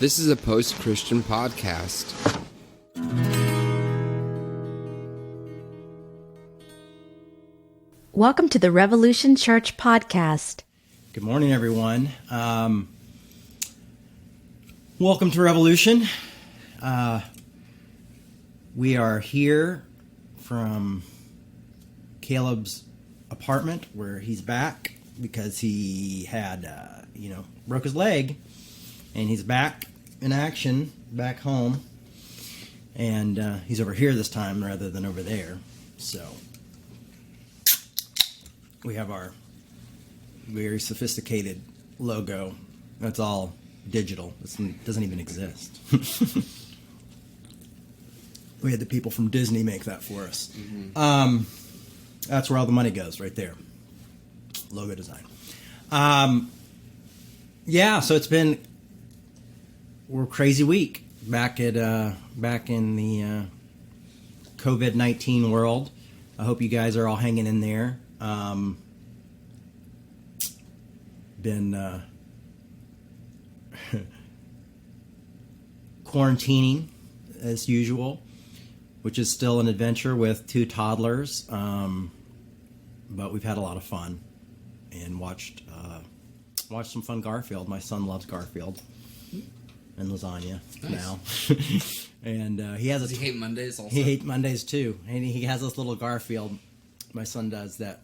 This is a post-Christian podcast. Welcome to the Revolution Church podcast. Good morning, everyone. Welcome to Revolution. We are here from Caleb's apartment where he's back because he had, broke his leg, and he's back in action, back home, and he's over here this time rather than over there. So we have our very sophisticated logo. That's all digital. It doesn't even exist. We had the people from Disney make that for us. Mm-hmm. That's where all the money goes, right there. Logo design. So we're a crazy week back in the COVID-19 world. I hope you guys are all hanging in there. Been quarantining as usual, which is still an adventure with two toddlers, but we've had a lot of fun and watched some fun Garfield. My son loves Garfield and lasagna now. And he has. Does he hate Mondays also? He hates Mondays too, and he has this little Garfield. My son does that.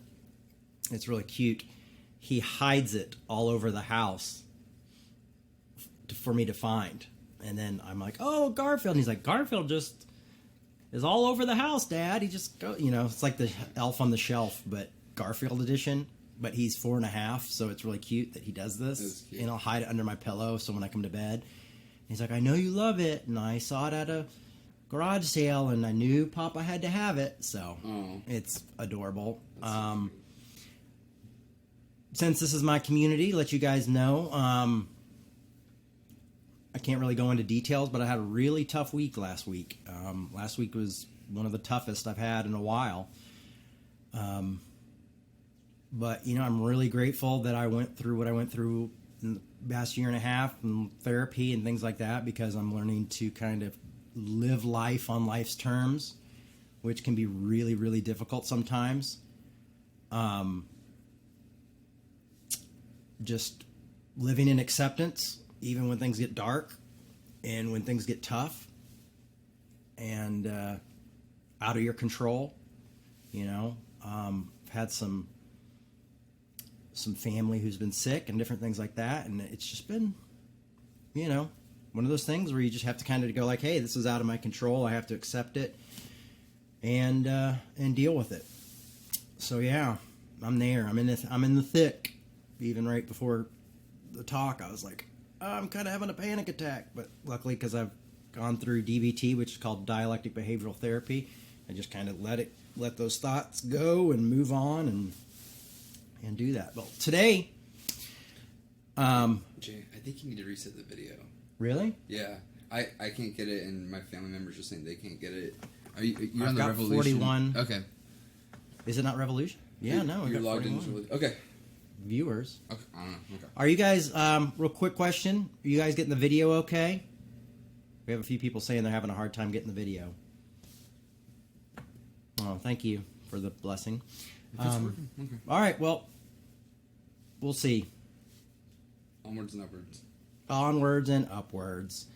It's really cute. He hides it all over the house for me to find, and then I'm like, "Oh, Garfield!" And he's like, "Garfield just is all over the house, Dad. He just go, it's like the Elf on the Shelf, but Garfield edition." But he's 4.5, so it's really cute that he does this. And I'll hide it under my pillow, so when I come to bed, he's like, "I know you love it, and I saw it at a garage sale, and I knew Papa had to have it." So It's adorable. Since this is my community, let you guys know. I can't really go into details, but I had a really tough week last week. Last week was one of the toughest I've had in a while. But, I'm really grateful that I went through what I went through in the past year and a half and therapy and things like that, because I'm learning to kind of live life on life's terms, which can be really, really difficult sometimes. Just living in acceptance, even when things get dark and when things get tough and out of your control. I've had some family who's been sick and different things like that, and it's just been, one of those things where you just have to kind of go like, hey, this is out of my control. I have to accept it and deal with it. So yeah, I'm there. I'm in the thick. Even right before the talk, I was like, I'm kind of having a panic attack. But luckily, because I've gone through DBT, which is called dialectic behavioral therapy, I just kind of let those thoughts go and move on and do that. Well, today, Jay, I think you need to reset the video. Really? Yeah, I can't get it, and my family members are saying they can't get it. You're I've on the got Revolution? 41. Okay. Is it not Revolution? Yeah, no. You're logged into. Okay. Viewers. Okay. I don't know. Okay. Are you guys? Real quick question: are you guys getting the video okay? We have a few people saying they're having a hard time getting the video. Oh, thank you for the blessing. If it's working. Okay. All right. Well, we'll see. Onwards and upwards. Onwards and upwards.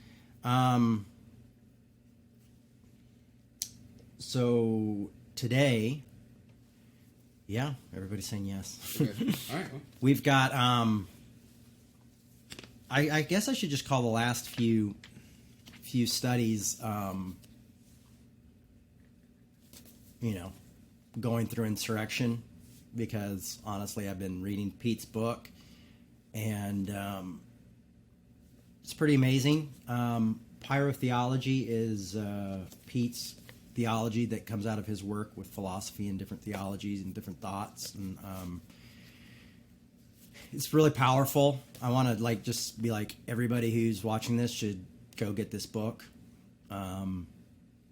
So today, yeah, everybody's saying yes. Okay. All right. Well. We've got. I guess I should just call the last few studies. Going through insurrection, because honestly, I've been reading Pete's book, and it's pretty amazing. Pyrotheology is Pete's theology that comes out of his work with philosophy and different theologies and different thoughts, and it's really powerful. I want to just be like, everybody who's watching this should go get this book.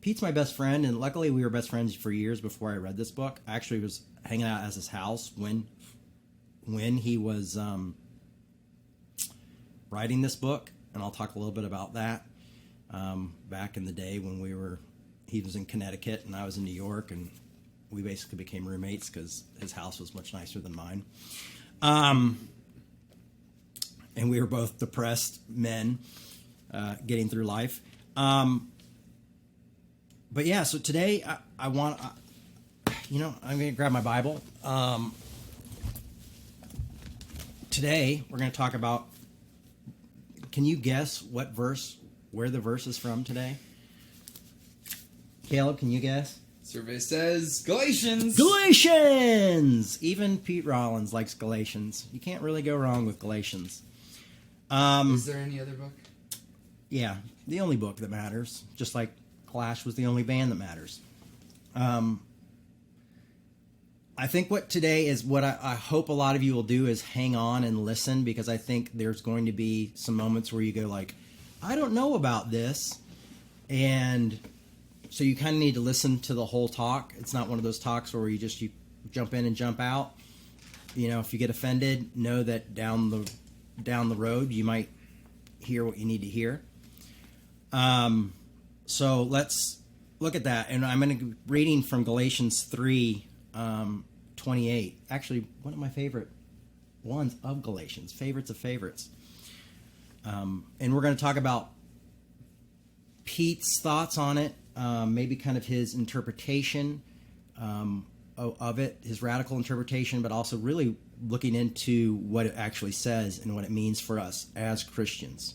Pete's my best friend, and luckily we were best friends for years before I read this book. I actually was hanging out at his house when he was writing this book, and I'll talk a little bit about that. Back in the day when he was in Connecticut and I was in New York, and we basically became roommates because his house was much nicer than mine. And we were both depressed men getting through life. But yeah, so today I want, I'm going to grab my Bible. Today we're going to talk about, can you guess where the verse is from today? Caleb, can you guess? Survey says Galatians. Galatians! Even Pete Rollins likes Galatians. You can't really go wrong with Galatians. Is there any other book? Yeah, the only book that matters. Just like Clash was the only band that matters. I think what today is, what I hope a lot of you will do is hang on and listen, because I think there's going to be some moments where you go like, I don't know about this. And so you kind of need to listen to the whole talk. It's not one of those talks where you jump in and jump out. If you get offended, know that down the road you might hear what you need to hear. So let's look at that. And I'm going to be reading from Galatians 3, 28. Actually, one of my favorite ones of Galatians. Favorites of favorites. And we're going to talk about Pete's thoughts on it, maybe kind of his interpretation of it, his radical interpretation, but also really looking into what it actually says and what it means for us as Christians,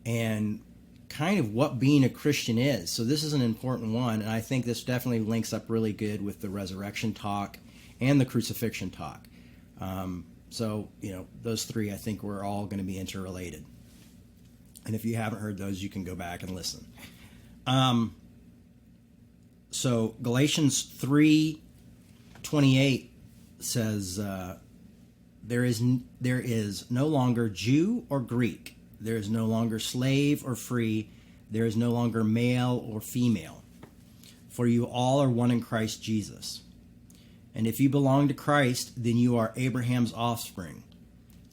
and kind of what being a Christian is. So this is an important one, and I think this definitely links up really good with the resurrection talk and the crucifixion talk. So, those three, I think we're all going to be interrelated. And if you haven't heard those, you can go back and listen. So Galatians 3:28 says, there is no longer Jew or Greek. There is no longer slave or free. There is no longer male or female. For you all are one in Christ Jesus. And if you belong to Christ, then you are Abraham's offspring,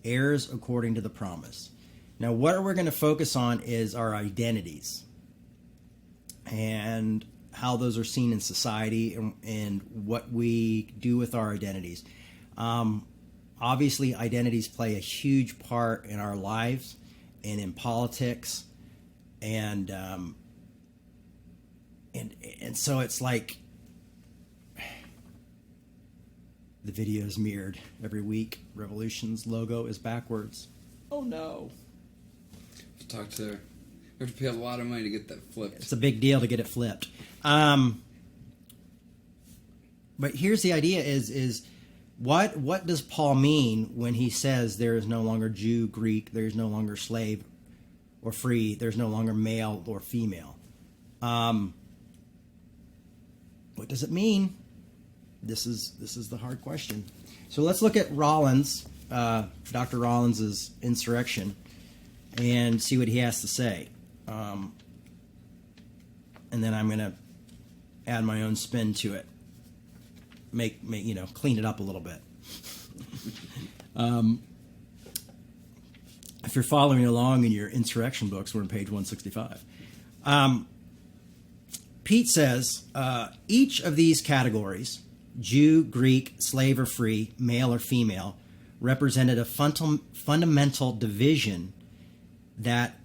heirs according to the promise. Now, what we're going to focus on is our identities and how those are seen in society, and what we do with our identities. Obviously, identities play a huge part in our lives and in politics, and so it's like the video is mirrored every week. Revolution's logo is backwards. Oh no! We have to pay a lot of money to get that flipped. It's a big deal to get it flipped. But here's the idea: is what does Paul mean when he says there is no longer Jew, Greek, there is no longer slave or free, there's no longer male or female? What does it mean? This is the hard question. So let's look at Rollins, Dr. Rollins' Insurrection, and see what he has to say. And then I'm going to add my own spin to it. Make clean it up a little bit. If you're following along in your insurrection books, we're on page 165. Pete says, each of these categories, Jew, Greek, slave or free, male or female, represented a fundamental division that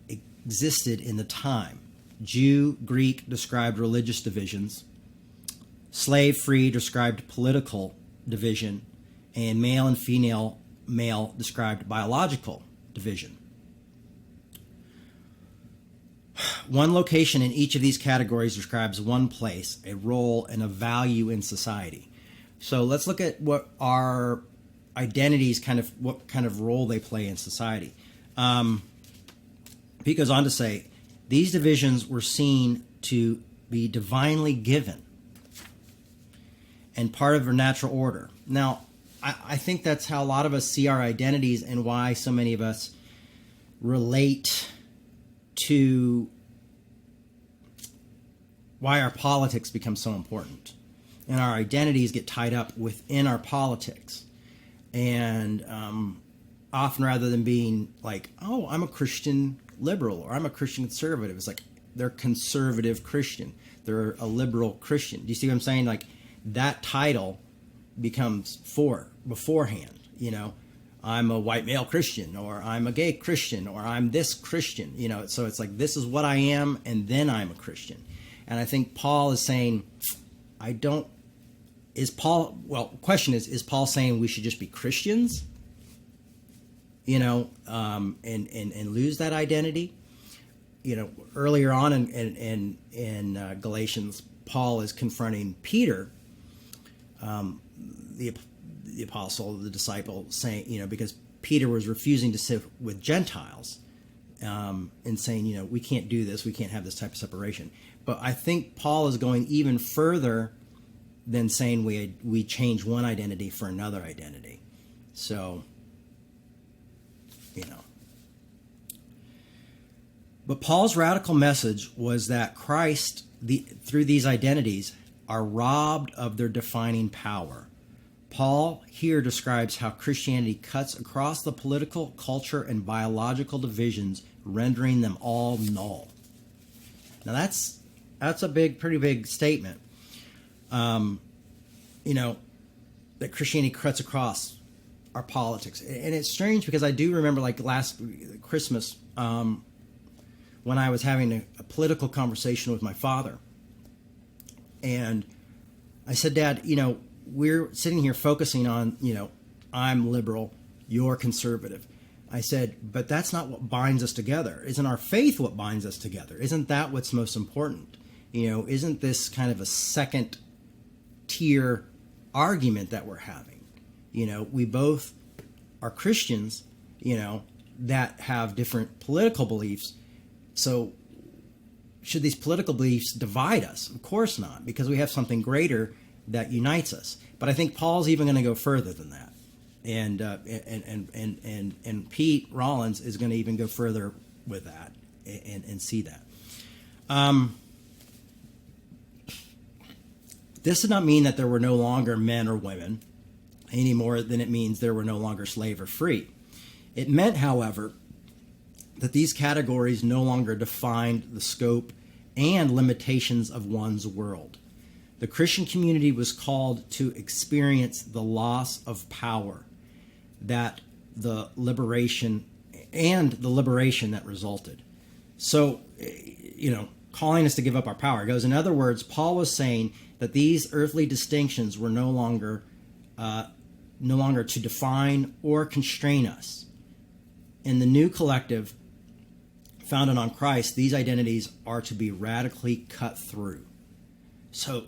existed in the time. Jew, Greek described religious divisions. Slave free described political division, and male and female male described biological division. One location in each of these categories describes one place, a role, and a value in society. So let's look at what our identities what kind of role they play in society. He goes on to say, these divisions were seen to be divinely given and part of a natural order. Now, I think that's how a lot of us see our identities, and why so many of us relate to why our politics become so important. And our identities get tied up within our politics. And often rather than being like, oh, I'm a Christian liberal or I'm a Christian conservative, it's like they're conservative Christian. They're a liberal Christian. Do you see what I'm saying? Like that title becomes beforehand, I'm a white male Christian, or I'm a gay Christian, or I'm this Christian, so it's like, this is what I am, and then I'm a Christian. And I think Paul is saying, question is Paul saying we should just be Christians, and lose that identity? Earlier on in Galatians, Paul is confronting Peter, the apostle, the disciple, saying, because Peter was refusing to sit with Gentiles, and saying, we can't do this, we can't have this type of separation. But I think Paul is going even further than saying we change one identity for another identity. So, But Paul's radical message was that Christ, through these identities, are robbed of their defining power. Paul here describes how Christianity cuts across the political, culture, and biological divisions, rendering them all null. Now that's a pretty big statement. That Christianity cuts across our politics, and it's strange because I do remember, like last Christmas, when I was having a political conversation with my father, and I said, Dad, we're sitting here focusing on, I'm liberal, you're conservative. I said, but that's not what binds us together. Isn't our faith what binds us together? Isn't that what's most important? Isn't this kind of a second tier argument that we're having? We both are Christians, that have different political beliefs. So should these political beliefs divide us? Of course not, because we have something greater that unites us. But I think Paul's even going to go further than that, and Pete Rollins is going to even go further with that and see that. This does not mean that there were no longer men or women any more than it means there were no longer slave or free. It meant, however, that these categories no longer defined the scope and limitations of one's world. The Christian community was called to experience the loss of power, that the liberation that resulted. So, calling us to give up our power. It goes, in other words, Paul was saying that these earthly distinctions were no longer to define or constrain us. In the new collective founded on Christ, these identities are to be radically cut through. So,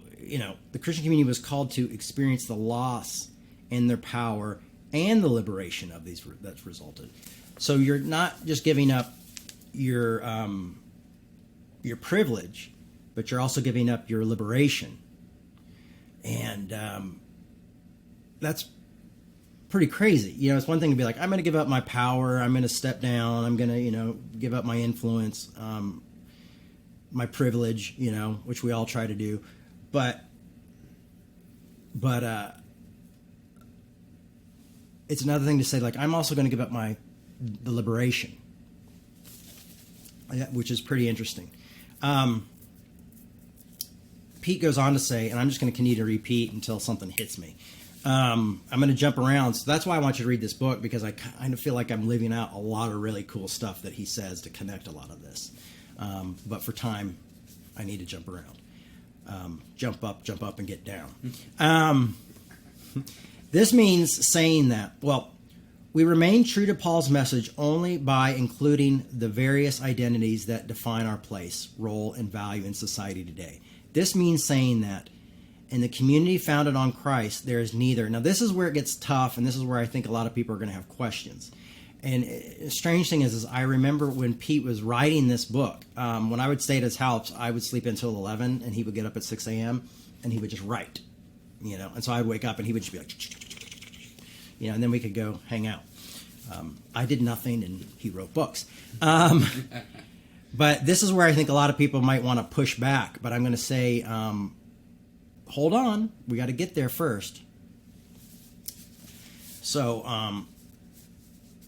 the Christian community was called to experience the loss in their power and the liberation of these that's resulted. So you're not just giving up your privilege, but you're also giving up your liberation. And that's pretty crazy. It's one thing to be like, I'm going to give up my power, I'm going to step down, I'm going to, give up my influence, my privilege, which we all try to do. But it's another thing to say, like, I'm also going to give up the liberation, which is pretty interesting. Pete goes on to say, and I'm just going to continue to repeat until something hits me. I'm going to jump around. So that's why I want you to read this book, because I kind of feel like I'm leaving out a lot of really cool stuff that he says to connect a lot of this. But for time, I need to jump around. Jump up, and get down. This means saying that, we remain true to Paul's message only by including the various identities that define our place, role, and value in society today. This means saying that in the community founded on Christ, there is neither. Now, this is where it gets tough, and this is where I think a lot of people are going to have questions. And the strange thing is I remember when Pete was writing this book, when I would stay at his house, I would sleep until 11, and he would get up at 6 a.m., and he would just write, And so I'd wake up, and he would just be like, and then we could go hang out. I did nothing, and he wrote books. But this is where I think a lot of people might want to push back. But I'm going to say, hold on. We got to get there first. So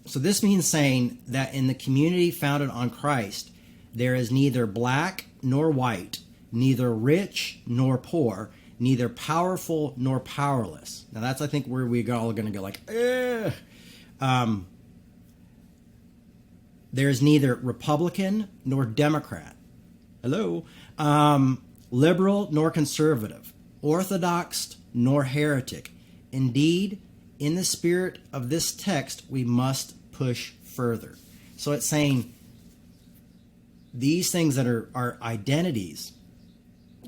So this means saying that in the community founded on Christ, there is neither black nor white, neither rich nor poor, neither powerful nor powerless. Now that's, I think, where we all are going to go like, there is neither Republican nor Democrat. Hello. Liberal nor conservative, orthodox nor heretic. Indeed, in the spirit of this text, we must push further. So it's saying these things that are our identities,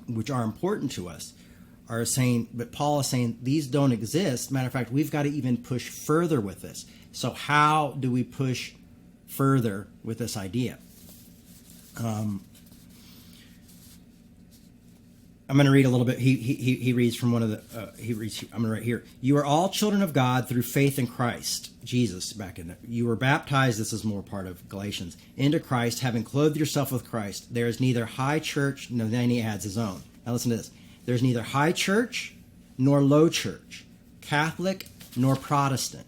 which are important to us, are saying, but Paul is saying these don't exist. Matter of fact, we've got to even push further with this. So how do we push further with this idea? I'm going to read a little bit. He reads from one of the. I'm going to write here. You are all children of God through faith in Christ Jesus. Back in there, you were baptized. This is more part of Galatians. Into Christ, having clothed yourself with Christ. There is neither high church. No, then he adds his own. Now listen to this. There's neither high church nor low church, Catholic nor Protestant,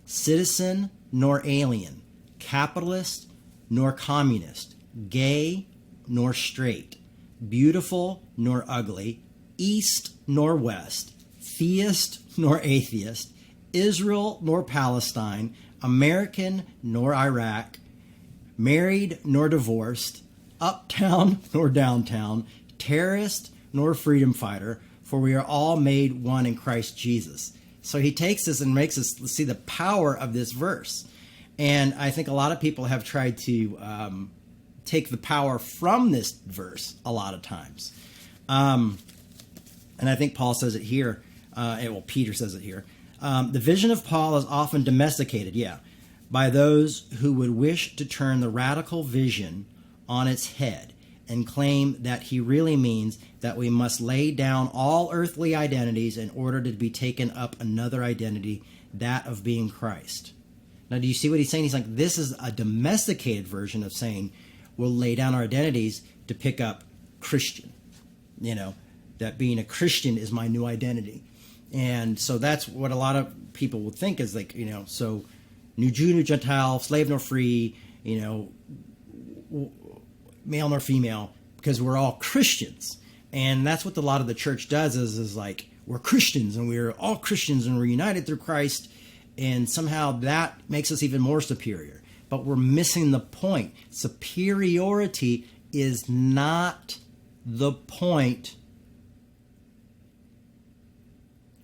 citizen nor alien, capitalist nor communist, gay nor straight, beautiful nor ugly, east nor west, theist nor atheist, Israel nor Palestine, American nor Iraq, married nor divorced, uptown nor downtown, terrorist nor freedom fighter, for we are all made one in Christ Jesus. So he takes this and makes us see the power of this verse. And I think a lot of people have tried to take the power from this verse a lot of times. And I think Paul says it here. Peter says it here. The vision of Paul is often domesticated, by those who would wish to turn the radical vision on its head and claim that he really means that we must lay down all earthly identities in order to be taken up another identity, that of being Christ. Now, do you see what he's saying? He's like, this is a domesticated version of saying we'll lay down our identities to pick up Christian. That being a Christian is my new identity. And so that's what a lot of people would think is like, so new Jew, new Gentile, slave nor free, male nor female, because we're all Christians. And that's what a lot of the church does is like, we're Christians and we're all Christians and we're united through Christ. And somehow that makes us even more superior. But we're missing the point. Superiority is not the point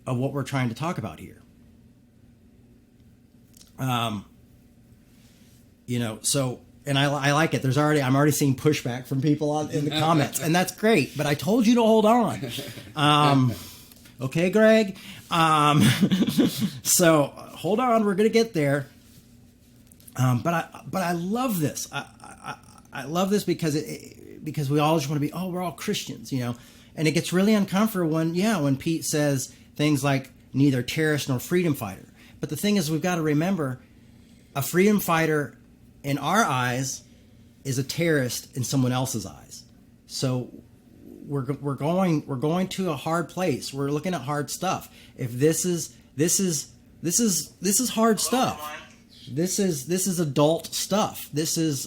of what we're trying to talk about here. So, and I like it. I'm already seeing pushback from people in the comments, and that's great. But I told you to hold on. Okay, Greg. So hold on. We're gonna get there. But I love this. I love this because we all just want to be, we're all Christians, and it gets really uncomfortable when Pete says things like neither terrorist nor freedom fighter. But the thing is, we've got to remember, a freedom fighter in our eyes is a terrorist in someone else's eyes. So we're going to a hard place. We're looking at hard stuff. If this is hard stuff. This is adult stuff. This is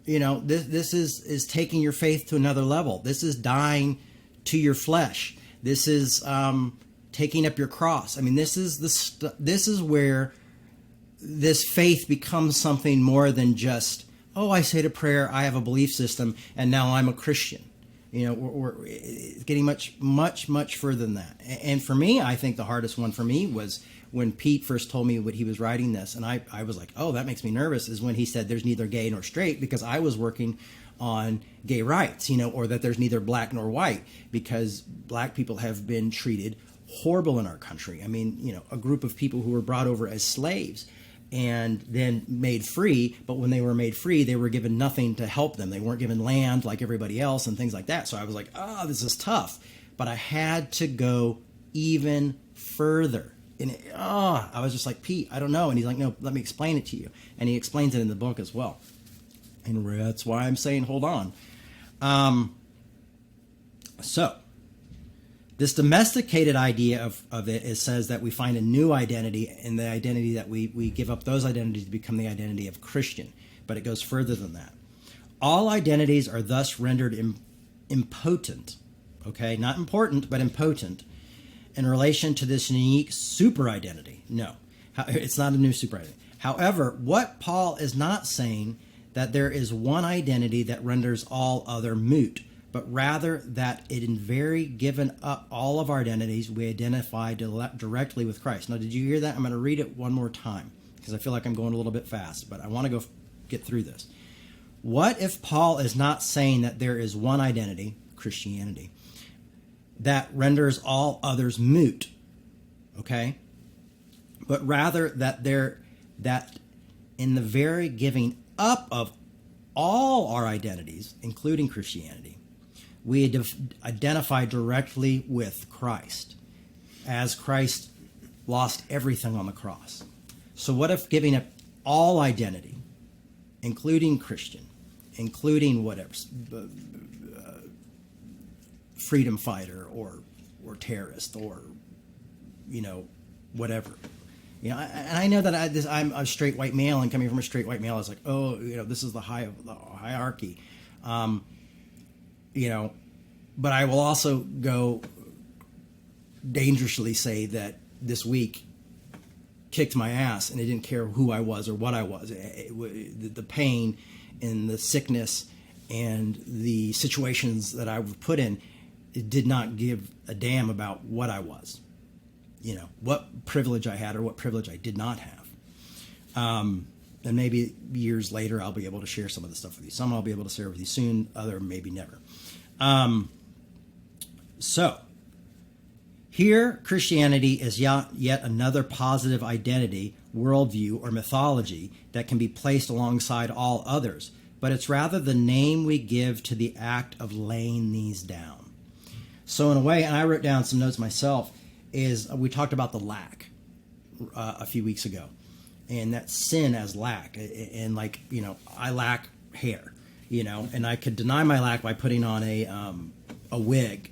this is taking your faith to another level. This is dying to your flesh. This is taking up your cross. I mean, this is where this faith becomes something more than just, I said a prayer, I have a belief system, and now I'm a Christian. We're getting much further than that. And for me, I think the hardest one for me was when Pete first told me what he was writing this, and I was like, that makes me nervous, is when he said there's neither gay nor straight, because I was working on gay rights, or that there's neither black nor white, because black people have been treated horrible in our country. I mean, a group of people who were brought over as slaves and then made free, but when they were made free, they were given nothing to help them. They weren't given land like everybody else and things like that. So I was like, this is tough. But I had to go even further. And I was just like, Pete, I don't know. And he's like, no, let me explain it to you. And he explains it in the book as well. And that's why I'm saying hold on. So This domesticated idea of it says that we find a new identity, and the identity that we give up those identities to become the identity of Christian. But it goes further than that. All identities are thus rendered impotent, okay? Not important, but impotent, in relation to this unique super identity. No, it's not a new super identity. However, what Paul is not saying that there is one identity that renders all other moot, but rather that it in very given up all of our identities, we identify directly with Christ. Now, did you hear that? I'm going to read it one more time because I feel like I'm going a little bit fast, but I want to get through this. What if Paul is not saying that there is one identity, Christianity, that renders all others moot, okay? But rather that in the very giving up of all our identities, including Christianity, we identify directly with Christ, as Christ lost everything on the cross. So what if giving up all identity, including Christian, including whatever, freedom fighter or terrorist or, whatever. And I know that I'm a straight white male, and coming from a straight white male, I was like, oh, this is the hierarchy. But I will also go dangerously say that this week kicked my ass, and it didn't care who I was or what I was. The pain and the sickness and the situations that I was put in, it did not give a damn about what I was, what privilege I had or what privilege I did not have. And maybe years later, I'll be able to share some of the stuff with you. Some I'll be able to share with you soon, other maybe never. So, here Christianity is yet another positive identity, worldview, or mythology that can be placed alongside all others, but it's rather the name we give to the act of laying these down. So in a way, and I wrote down some notes myself, is we talked about the lack a few weeks ago, and that sin as lack, and I lack hair, and I could deny my lack by putting on a wig,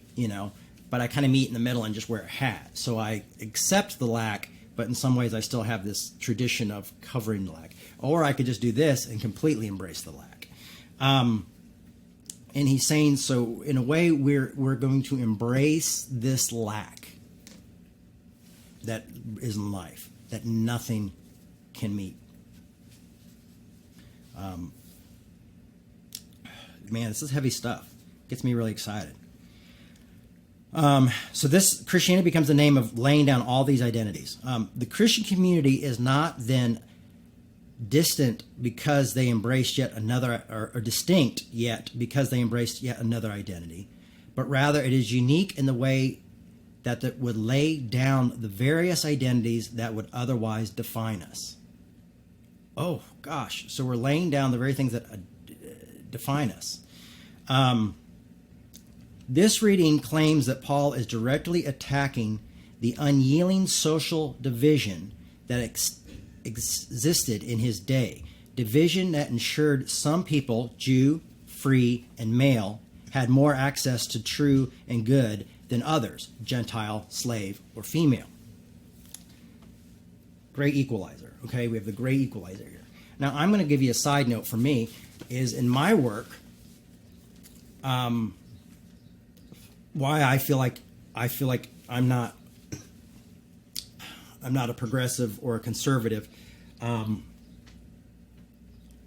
but I kind of meet in the middle and just wear a hat. So I accept the lack, but in some ways I still have this tradition of covering the lack. Or I could just do this and completely embrace the lack. And he's saying, so in a way, we're going to embrace this lack that is in life, that nothing can meet. Man, this is heavy stuff. Gets me really excited. So this Christianity becomes the name of laying down all these identities. The Christian community is not then distant because they embraced yet another, or distinct yet because they embraced yet another identity, but rather it is unique in the way that it would lay down the various identities that would otherwise define us. Oh gosh, so we're laying down the very things that define us. This reading claims that Paul is directly attacking the unyielding social division that existed in his day, division that ensured some people, Jew, free, and male, had more access to true and good than others, Gentile, slave, or female. Great equalizer, okay? We have the great equalizer here. Now, I'm going to give you a side note for me, is in my work, why I feel like I'm not a progressive or a conservative,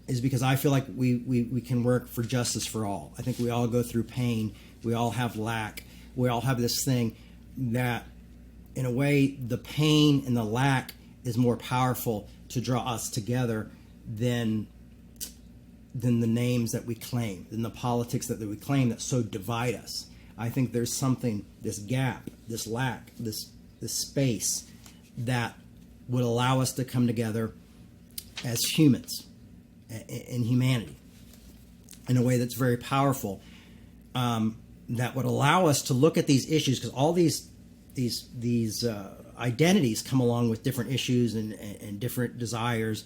is because I feel like we can work for justice for all. I think we all go through pain. We all have lack. We all have this thing that, in a way, the pain and the lack is more powerful to draw us together than the names that we claim, than the politics that we claim that so divide us. I think there's something, this gap, this lack, this space that would allow us to come together as humans in humanity in a way that's very powerful, that would allow us to look at these issues, because all these identities come along with different issues and different desires,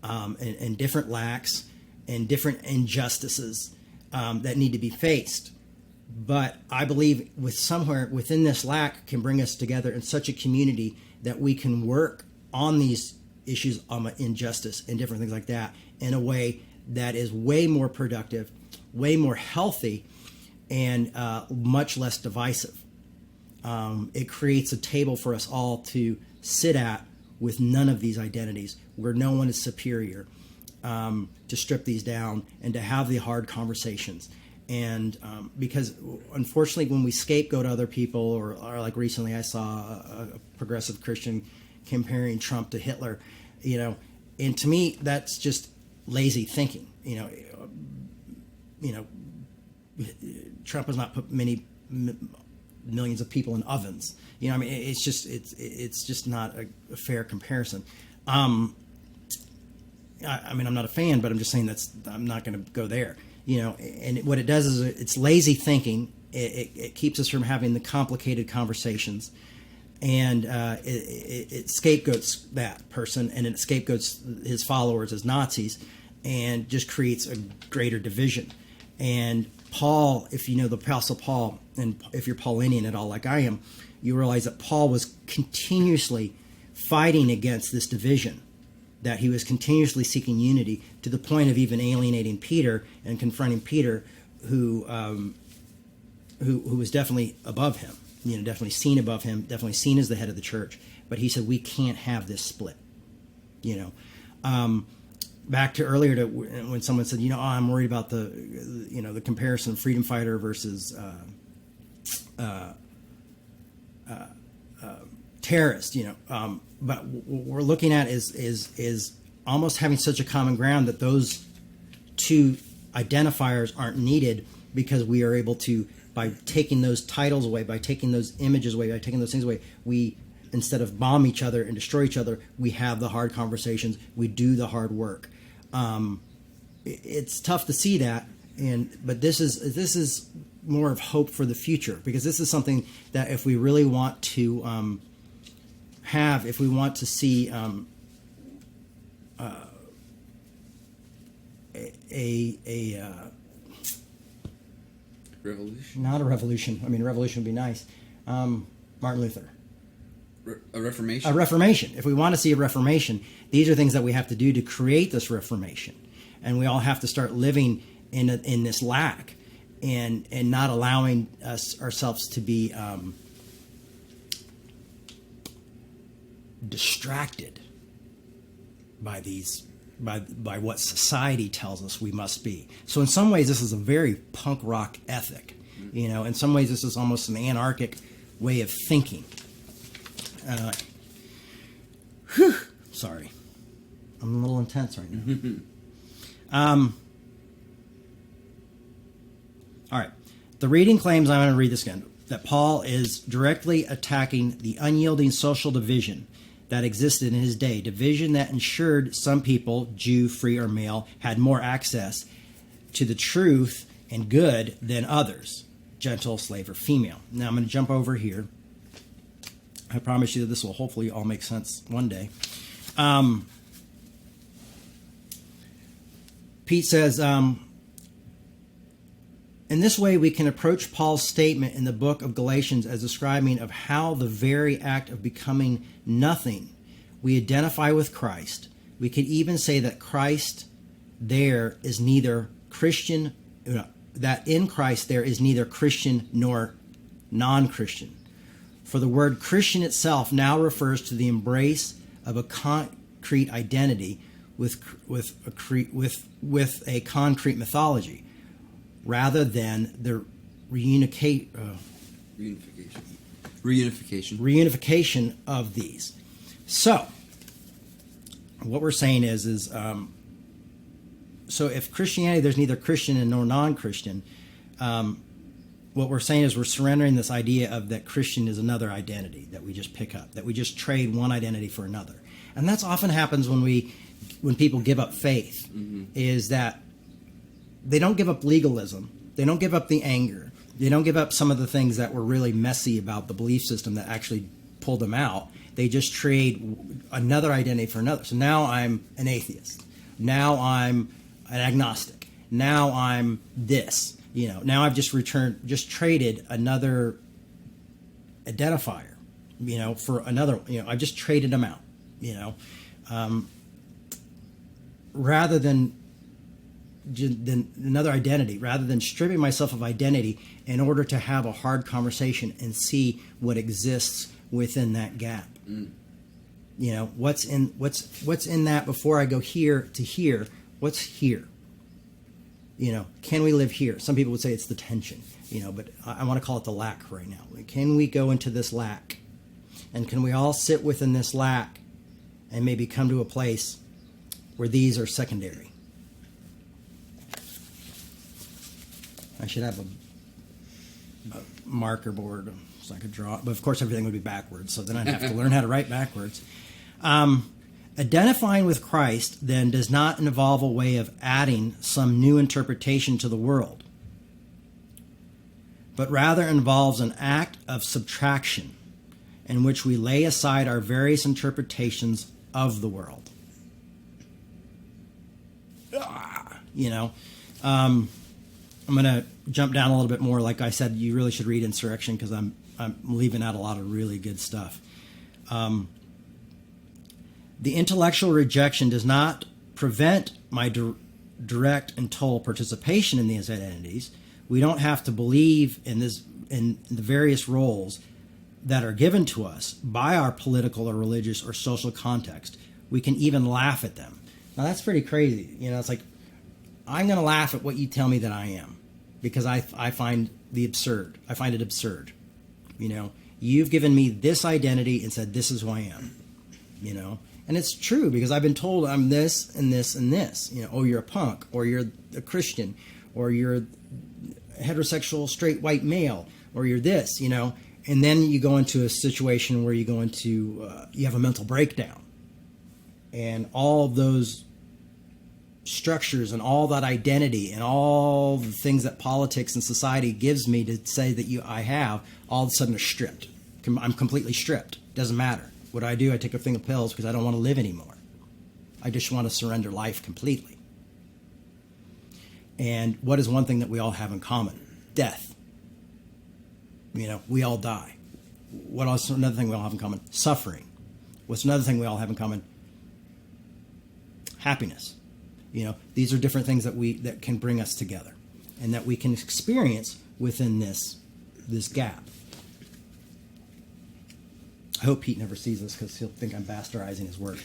and different lacks and different injustices that need to be faced. But I believe with somewhere within this lack can bring us together in such a community that we can work on these issues on injustice and different things like that in a way that is way more productive, way more healthy, and much less divisive. It creates a table for us all to sit at with none of these identities, where no one is superior, to strip these down and to have the hard conversations. And because unfortunately when we scapegoat other people, or like recently I saw a progressive Christian comparing Trump to Hitler, and to me that's just lazy thinking. Trump has not put many millions of people in ovens. It's just not a fair comparison. I'm not a fan, but I'm just saying I'm not going to go there. And what it does is it's lazy thinking. It keeps us from having the complicated conversations, and it scapegoats that person, and it scapegoats his followers as Nazis, and just creates a greater division. And Paul, if you know the Apostle Paul, and if you're Paulinian at all like I am, you realize that Paul was continuously fighting against this division, that he was continuously seeking unity, to the point of even alienating Peter and confronting Peter, who was definitely above him, definitely seen above him, definitely seen as the head of the church. But he said, we can't have this split. Back to earlier when someone said, I'm worried about the comparison of freedom fighter versus terrorist, but what we're looking at is almost having such a common ground that those two identifiers aren't needed, because we are able to, by taking those titles away, by taking those images away, by taking those things away, we, instead of bomb each other and destroy each other, we have the hard conversations, we do the hard work. It's tough to see that, but this is more of hope for the future, because this is something that if we really want to if we want to see a revolution. Not a revolution. A revolution would be nice. Martin Luther. A reformation. A reformation. If we want to see a reformation, these are things that we have to do to create this reformation, and we all have to start living in this lack, and not allowing ourselves to be distracted by what society tells us we must be. So in some ways, this is a very punk rock ethic. In some ways, this is almost an anarchic way of thinking. Sorry, I'm a little intense right now. All right. The reading claims, I'm going to read this again, that Paul is directly attacking the unyielding social division that existed in his day, division that ensured some people, Jew, free, or male, had more access to the truth and good than others, gentle, slave, or female. Now I'm going to jump over here. I promise you that this will hopefully all make sense one day. Pete says, in this way we can approach Paul's statement in the book of Galatians as describing of how the very act of becoming nothing, we identify with Christ. We could even say that Christ there is neither Christian, that in Christ there is neither Christian nor non-Christian. For the word Christian itself now refers to the embrace of a concrete identity with a concrete mythology, rather than the reunification of these. So, what we're saying is so if Christianity, there's neither Christian nor non-Christian, what we're saying is we're surrendering this idea of that Christian is another identity that we just pick up, that we just trade one identity for another. And that's often happens when people give up faith, is that they don't give up legalism, they don't give up the anger, they don't give up some of the things that were really messy about the belief system that actually pulled them out. They just trade another identity for another. So now I'm an atheist. Now I'm an agnostic. Now I'm this. Now I've just traded another identifier, for another, I've just traded them out, rather than another identity, rather than stripping myself of identity in order to have a hard conversation and see what exists within that gap. What's in that before I go here to here? What's here? Can we live here? Some people would say it's the tension, but I want to call it the lack right now. Can we go into this lack? And can we all sit within this lack and maybe come to a place where these are secondary? I should have a marker board so I could draw it. But of course, everything would be backwards. So then I'd have to learn how to write backwards. Identifying with Christ, then, does not involve a way of adding some new interpretation to the world, but rather involves an act of subtraction in which we lay aside our various interpretations of the world. I'm going to jump down a little bit more. Like I said, you really should read Insurrection because I'm leaving out a lot of really good stuff. The intellectual rejection does not prevent my direct and total participation in these identities. We don't have to believe in the various roles that are given to us by our political or religious or social context. We can even laugh at them. Now that's pretty crazy. It's like, I'm going to laugh at what you tell me that I am because I find it absurd. You've given me this identity and said, this is who I am, And it's true because I've been told I'm this and this and this. Oh, you're a punk, or you're a Christian, or you're a heterosexual straight white male, or you're this, And then you go into a situation where you have a mental breakdown. And all of those structures and all that identity and all the things that politics and society gives me to say that I have, all of a sudden are stripped. I'm completely stripped. Doesn't matter. What do? I take a thing of pills because I don't want to live anymore. I just want to surrender life completely. And what is one thing that we all have in common? Death. We all die. What else? Another thing we all have in common? Suffering. What's another thing we all have in common? Happiness. These are different things that can bring us together and that we can experience within this gap. I hope Pete never sees this because he'll think I'm bastardizing his work.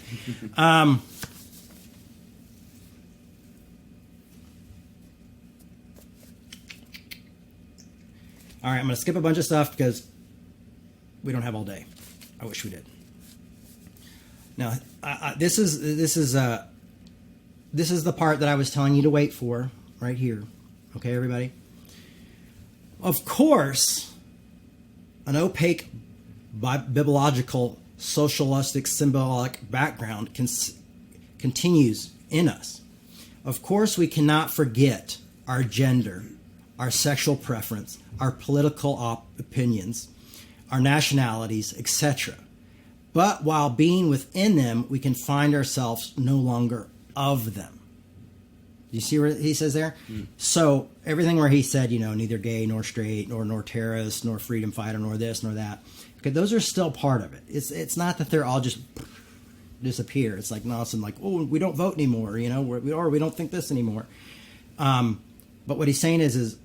All right, I'm going to skip a bunch of stuff because we don't have all day. I wish we did. Now, this is the part that I was telling you to wait for right here. Okay, everybody? Of course, an opaque bibliological, socialistic, symbolic background continues in us. Of course, we cannot forget our gender, our sexual preference, our political opinions, our nationalities, etc. But while being within them, we can find ourselves no longer of them. Do you see what he says there? So everything where he said, neither gay nor straight nor terrorist nor freedom fighter nor this nor that. Okay, those are still part of it. It's not that they're all just disappear. It's like Nelson, we don't vote anymore. We don't think this anymore. But what he's saying is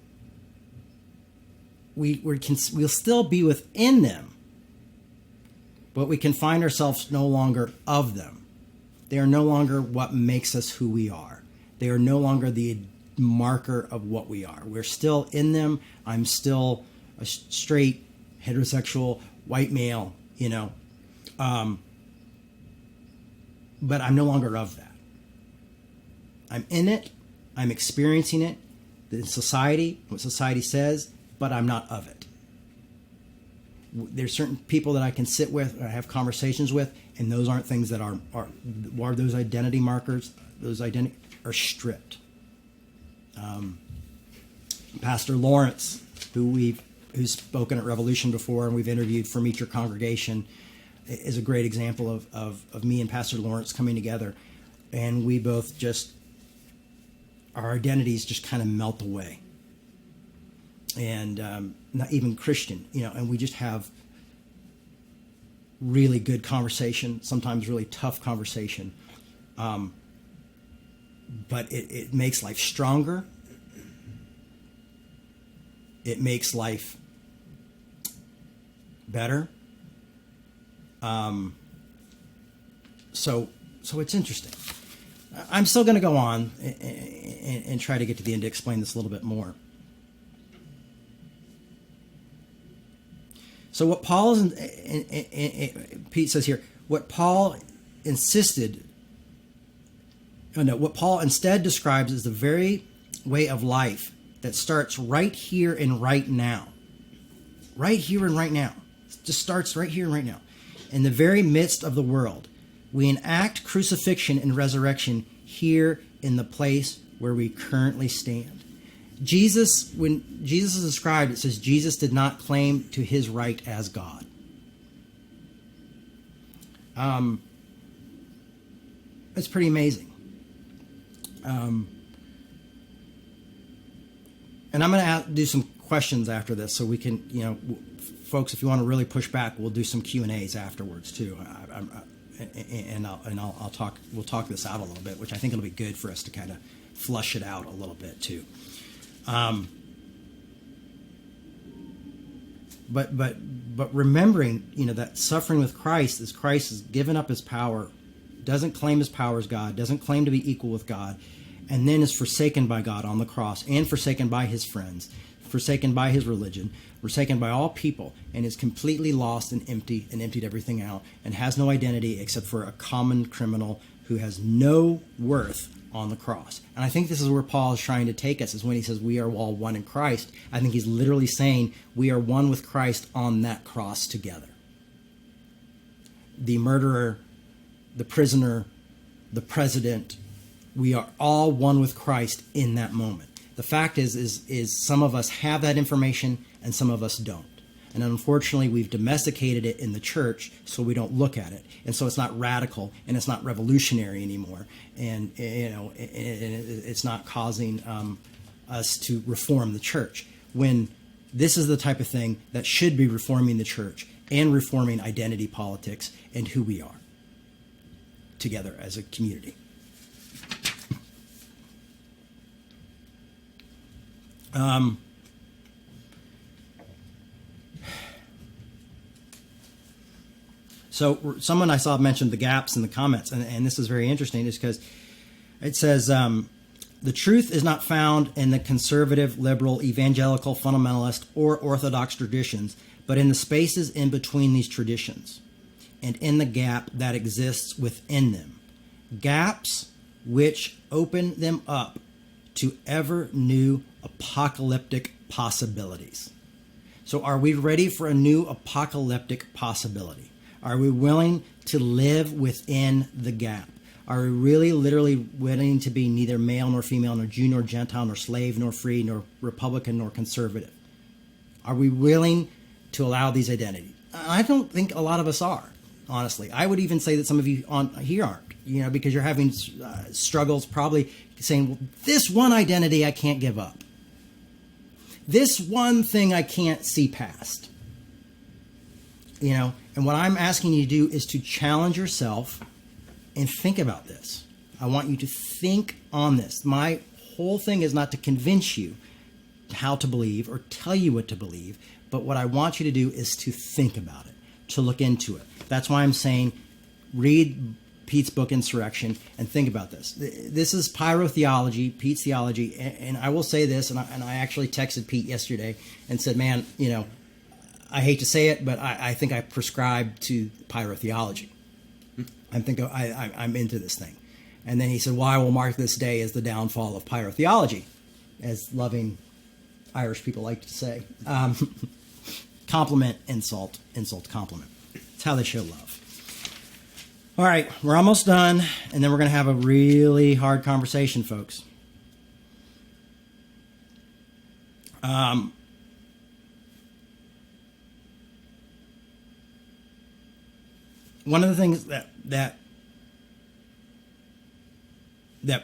we'll still be within them, but we can find ourselves no longer of them. They are no longer what makes us who we are. They are no longer the marker of what we are. We're still in them. I'm still a straight, heterosexual, white male, but I'm no longer of that. I'm in it. I'm experiencing it. The society, what society says, but I'm not of it. There's certain people that I can sit with or have conversations with, and those aren't things that are those identity markers. Those identity are stripped. Pastor Lawrence, who's spoken at Revolution before, and we've interviewed from each congregation, is a great example of me and Pastor Lawrence coming together, and we both our identities just kind of melt away. and not even Christian, and we just have really good conversation, sometimes really tough conversation. But it makes life stronger. It makes life better. So it's interesting. I'm still going to go on and try to get to the end to explain this a little bit more. So what Paul Pete says here, what Paul instead describes is the very way of life that starts right here and right now. Right here and right now. It just starts right here and right now. In the very midst of the world, we enact crucifixion and resurrection here in the place where we currently stand. When Jesus is described, it says Jesus did not claim to his right as God. It's pretty amazing. And I'm going to do some questions after this, so we can, folks, if you want to really push back, we'll do some Q&As afterwards too. We'll talk this out a little bit, which I think it'll be good for us to kind of flush it out a little bit too. But remembering, that suffering with Christ is Christ has given up his power, doesn't claim his power as God, doesn't claim to be equal with God, and then is forsaken by God on the cross, and forsaken by his friends, forsaken by his religion, forsaken by all people, and is completely lost and empty and emptied everything out, and has no identity except for a common criminal who has no worth on the cross. And I think this is where Paul is trying to take us, is when he says we are all one in Christ. I think he's literally saying we are one with Christ on that cross together. The murderer, the prisoner, the president, we are all one with Christ in that moment. The fact is some of us have that information and some of us don't. And unfortunately, we've domesticated it in the church, so we don't look at it. And so it's not radical and it's not revolutionary anymore. And, it's not causing us to reform the church, when this is the type of thing that should be reforming the church and reforming identity politics and who we are together as a community. So someone I saw mentioned the gaps in the comments, and this is very interesting, is because it says, the truth is not found in the conservative, liberal, evangelical, fundamentalist, or orthodox traditions, but in the spaces in between these traditions and in the gap that exists within them. Gaps which open them up to ever new apocalyptic possibilities. So are we ready for a new apocalyptic possibility? Are we willing to live within the gap? Are we really literally willing to be neither male nor female, nor Jew nor Gentile, nor slave nor free, nor Republican nor conservative? Are we willing to allow these identities? I don't think a lot of us are, honestly. I would even say that some of you here aren't, because you're having struggles, probably saying, well, this one identity I can't give up. This one thing I can't see past. And what I'm asking you to do is to challenge yourself and think about this. I want you to think on this. My whole thing is not to convince you how to believe or tell you what to believe, but what I want you to do is to think about it, to look into it. That's why I'm saying read Pete's book, Insurrection, and think about this. This is pyrotheology, Pete's theology, and I will say this, and I actually texted Pete yesterday and said, man, I hate to say it, but I think I prescribe to pyrotheology. I'm into this thing. And then he said, well, I will mark this day as the downfall of pyrotheology, as loving Irish people like to say. Compliment, insult, insult, compliment. It's how they show love. All right, we're almost done, and then we're going to have a really hard conversation, folks. One of the things that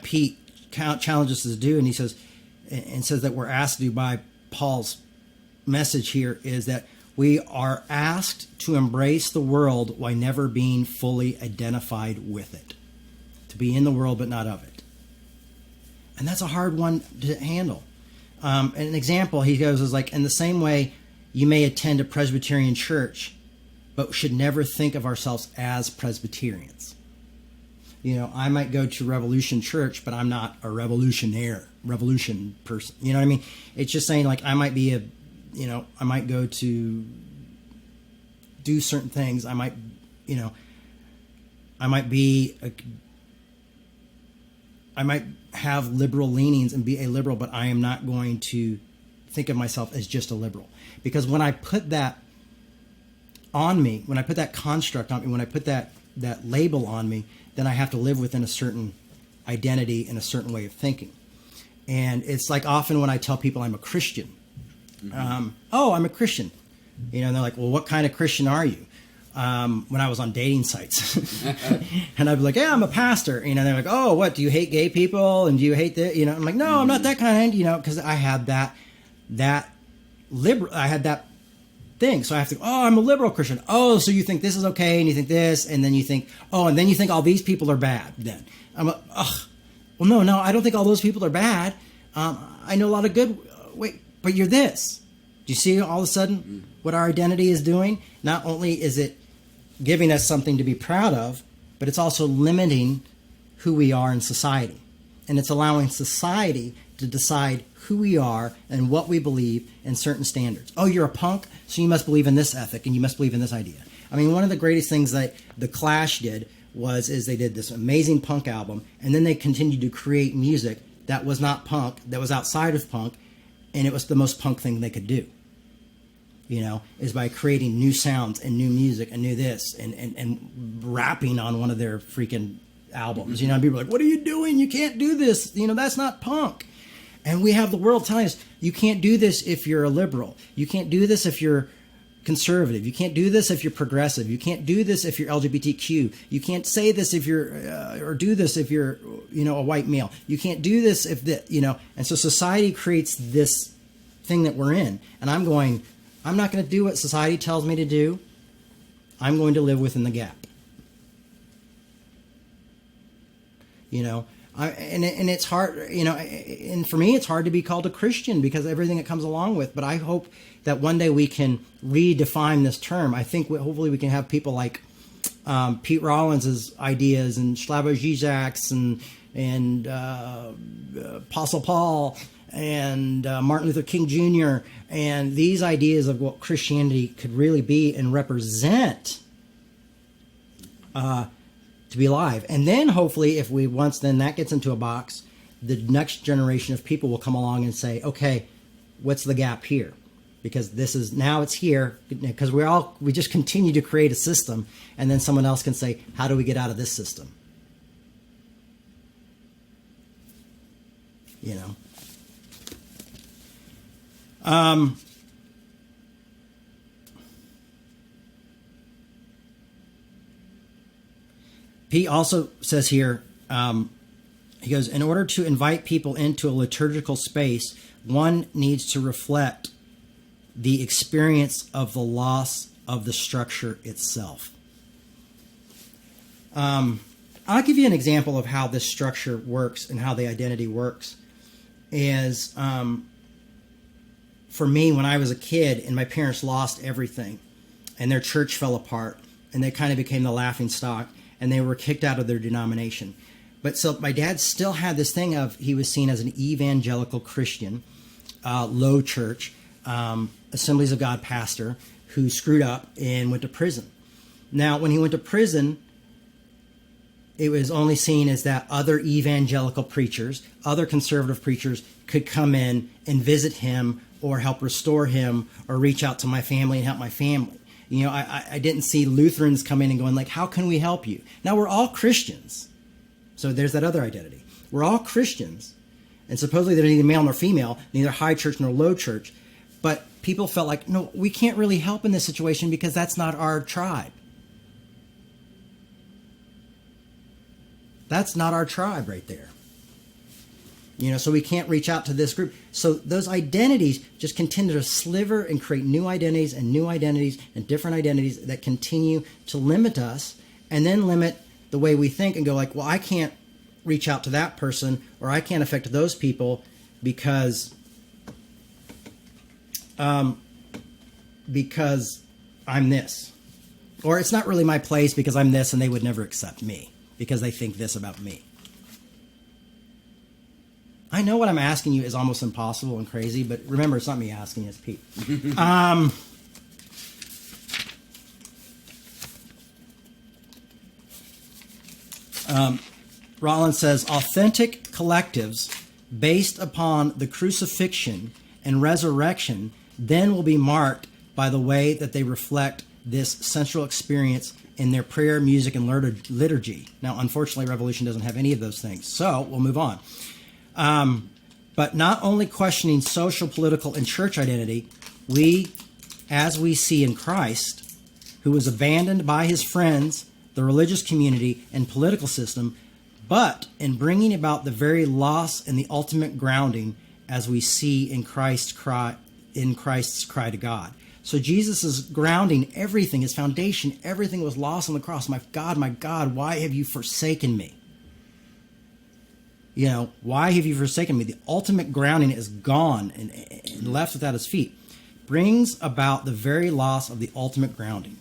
Pete challenges us to do, and he says that we're asked to do by Paul's message here is that we are asked to embrace the world while never being fully identified with it. To be in the world but not of it. And that's a hard one to handle. An example he goes is like, in the same way you may attend a Presbyterian church, but should never think of ourselves as Presbyterians. You know, I might go to Revolution Church, but I'm not a revolution person. You know what I mean? It's just saying, like, I might be I might go to do certain things. I might have liberal leanings and be a liberal, but I am not going to think of myself as just a liberal. Because when I put that on me, when I put that construct on me, when I put that label on me, then I have to live within a certain identity and a certain way of thinking. And it's like often when I tell people I'm a Christian, I'm a Christian. You know, and they're like, well, what kind of Christian are you? When I was on dating sites. And I'd be like, yeah, I'm a pastor. You know, they're like, oh, what, do you hate gay people? And do you hate that? You know, I'm like, no, I'm not that kind, you know, because I had that thing. So I have to, I'm a liberal Christian. Oh, so you think this is okay, and you think this, and then you think, and then you think all these people are bad then. I'm like, well, no, I don't think all those people are bad. I know a lot of good, wait, but you're this. Do you see all of a sudden what our identity is doing? Not only is it giving us something to be proud of, but it's also limiting who we are in society. And it's allowing society to decide who we are and what we believe in certain standards. Oh, you're a punk, so you must believe in this ethic and you must believe in this idea. I mean, one of the greatest things that The Clash did is they did this amazing punk album, and then they continued to create music that was not punk, that was outside of punk, and it was the most punk thing they could do. You know, is by creating new sounds and new music and new this and rapping on one of their freaking albums. You know, and people are like, what are you doing? You can't do this. You know, that's not punk. And we have the world telling us, you can't do this if you're a liberal. You can't do this if you're conservative. You can't do this if you're progressive. You can't do this if you're LGBTQ. You can't say this if you're, or do this if you're, you know, a white male. You can't do this if that, you know. And so society creates this thing that we're in. And I'm going, I'm not going to do what society tells me to do. I'm going to live within the gap. You know, and it's hard, you know, and for me, it's hard to be called a Christian because of everything it comes along with. But I hope that one day we can redefine this term. I think hopefully we can have people like Pete Rollins' ideas and Slavoj Žižek's and Apostle Paul and Martin Luther King Jr. and these ideas of what Christianity could really be and represent to be alive. And then hopefully if once that gets into a box, the next generation of people will come along and say, okay, what's the gap here? Because now it's here, because we just continue to create a system, and then someone else can say, how do we get out of this system? You know? Pete also says here, he goes, in order to invite people into a liturgical space, one needs to reflect the experience of the loss of the structure itself. I'll give you an example of how this structure works and how the identity works. For me, when I was a kid and my parents lost everything and their church fell apart and they kind of became the laughing stock and they were kicked out of their denomination. But so my dad still had this thing of, he was seen as an evangelical Christian, low church, Assemblies of God pastor who screwed up and went to prison. Now, when he went to prison, it was only seen as that other evangelical preachers, other conservative preachers could come in and visit him or help restore him or reach out to my family and help my family. You know, I didn't see Lutherans come in and going like, how can we help you? Now, we're all Christians. So there's that other identity. We're all Christians. And supposedly they're neither male nor female, neither high church nor low church. But people felt like, no, we can't really help in this situation because that's not our tribe. That's not our tribe right there. So we can't reach out to this group. So those identities just continue to sliver and create new identities and different identities that continue to limit us and then limit the way we think and go like, well, I can't reach out to that person or I can't affect those people because I'm this. Or it's not really my place because I'm this and they would never accept me because they think this about me. I know what I'm asking you is almost impossible and crazy, but remember, it's not me asking, it's Pete. Rollins says, authentic collectives based upon the crucifixion and resurrection then will be marked by the way that they reflect this central experience in their prayer, music, and liturgy. Now, unfortunately, Revolution doesn't have any of those things, so we'll move on. But not only questioning social, political, and church identity, as we see in Christ, who was abandoned by his friends, the religious community, and political system, but in bringing about the very loss and the ultimate grounding, as we see in Christ's cry to God. So Jesus is grounding everything, his foundation, everything was lost on the cross. My God, why have you forsaken me? Why have you forsaken me? The ultimate grounding is gone and left without his feet. Brings about the very loss of the ultimate grounding.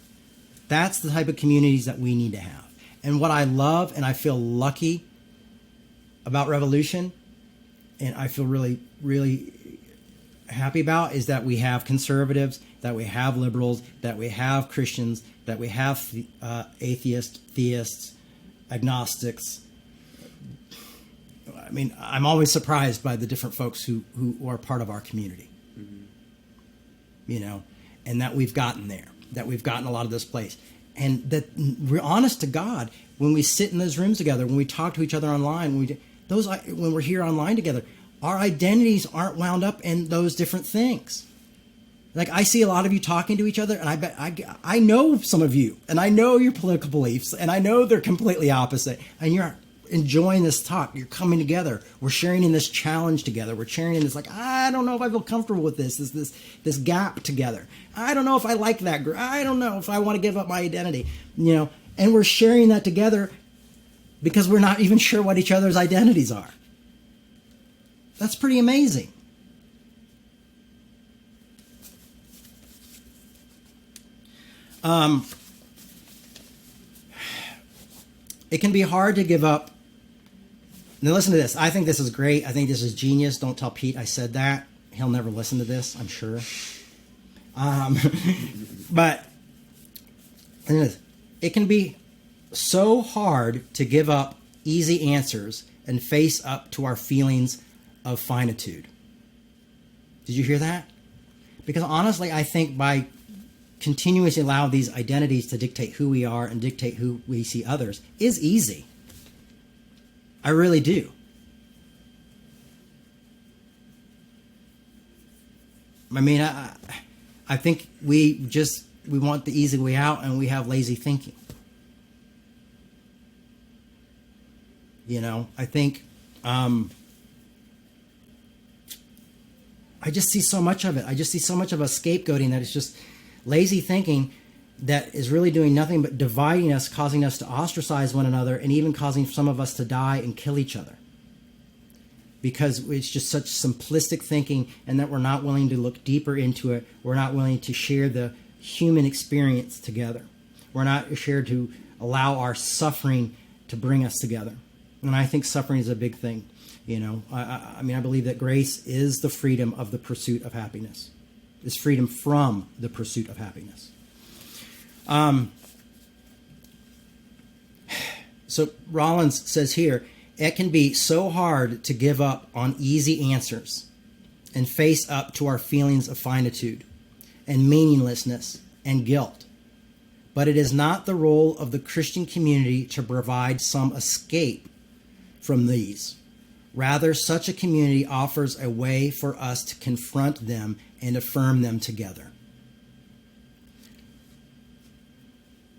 That's the type of communities that we need to have. And what I love and I feel lucky about Revolution, and I feel really, really happy about, is that we have conservatives, that we have liberals, that we have Christians, that we have atheists, theists, agnostics. I mean, I'm always surprised by the different folks who are part of our community. Mm-hmm. And that we've gotten there, that we've gotten a lot of this place. And that we're honest to God, when we sit in those rooms together, when we talk to each other online, when we're here online together, our identities aren't wound up in those different things. Like, I see a lot of you talking to each other, and I know some of you, and I know your political beliefs, and I know they're completely opposite, and you're enjoying this talk. You're coming together. We're sharing in this challenge together. We're sharing in this, like, I don't know if I feel comfortable with this gap together. I don't know if I like that group. I don't know if I want to give up my identity, and we're sharing that together because we're not even sure what each other's identities are. That's pretty amazing. It can be hard to give up. Now listen to this. I think this is great. I think this is genius. Don't tell Pete I said that. He'll never listen to this, I'm sure. But it can be so hard to give up easy answers and face up to our feelings of finitude. Did you hear that? Because honestly, I think by continuously allow these identities to dictate who we are and dictate who we see others is easy. I really do. I mean, I think we want the easy way out, and we have lazy thinking. I think I just see so much of it. I just see so much of a scapegoating that it's just lazy thinking that is really doing nothing but dividing us, causing us to ostracize one another, and even causing some of us to die and kill each other. Because it's just such simplistic thinking, and that we're not willing to look deeper into it. We're not willing to share the human experience together. We're not sure to allow our suffering to bring us together. And I think suffering is a big thing. I believe that grace is the freedom of the pursuit of happiness. It's freedom from the pursuit of happiness. So Rollins says here, it can be so hard to give up on easy answers and face up to our feelings of finitude and meaninglessness and guilt. But it is not the role of the Christian community to provide some escape from these. Rather, such a community offers a way for us to confront them and affirm them together.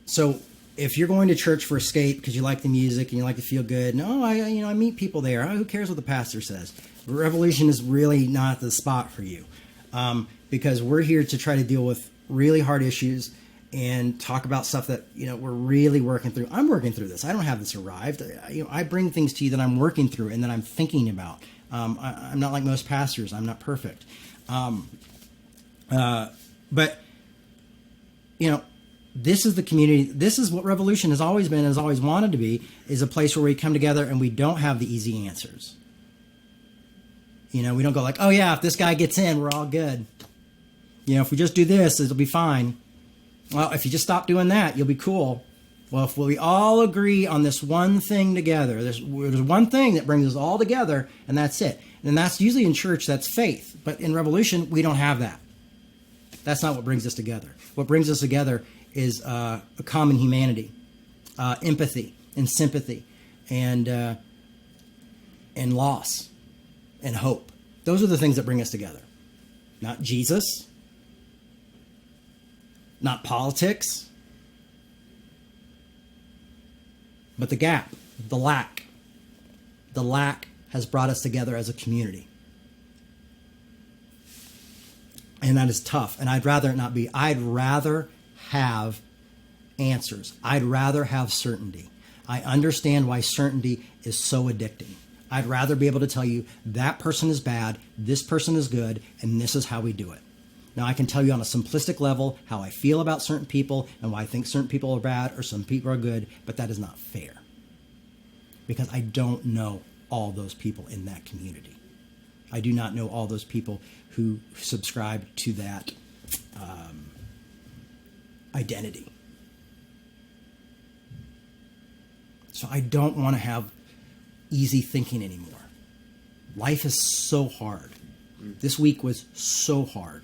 So if you're going to church for escape because you like the music and you like to feel good, no, I meet people there. Who cares what the pastor says? Revolution is really not the spot for you, because we're here to try to deal with really hard issues and talk about stuff that we're really working through. I'm working through this. I don't have this arrived. I bring things to you that I'm working through and that I'm thinking about. I'm not like most pastors. I'm not perfect, but this is the community. This is what Revolution has always been and has always wanted to be, is a place where we come together and we don't have the easy answers. We don't go like, oh yeah, if this guy gets in, we're all good. If we just do this, it'll be fine. Well, if you just stop doing that, you'll be cool. Well, if we all agree on this one thing together, there's one thing that brings us all together, and that's it. And that's usually in church, that's faith. But in Revolution, we don't have that. That's not what brings us together. What brings us together is a common humanity, empathy and sympathy, and loss and hope. Those are the things that bring us together. Not Jesus, not politics, but the gap, the lack. The lack has brought us together as a community. And that is tough. And I'd rather it not be. I'd rather have answers. I'd rather have certainty. I understand why certainty is so addicting. I'd rather be able to tell you that person is bad, this person is good, and this is how we do it. Now, I can tell you on a simplistic level how I feel about certain people and why I think certain people are bad or some people are good, but that is not fair, because I don't know all those people in that community. I do not know all those people who subscribe to that identity. So I don't want to have easy thinking anymore. Life is so hard. This week was so hard.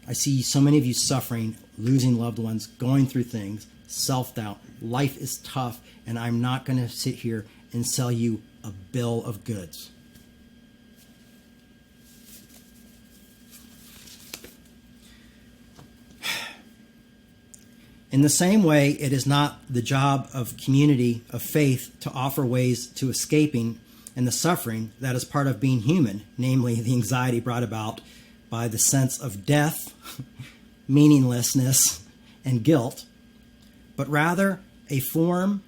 I see so many of you suffering, losing loved ones, going through things, self-doubt. Life is tough, and I'm not going to sit here and sell you a bill of goods. In the same way, it is not the job of community of faith to offer ways to escaping and the suffering that is part of being human, namely the anxiety brought about by the sense of death, meaninglessness, and guilt, but rather to form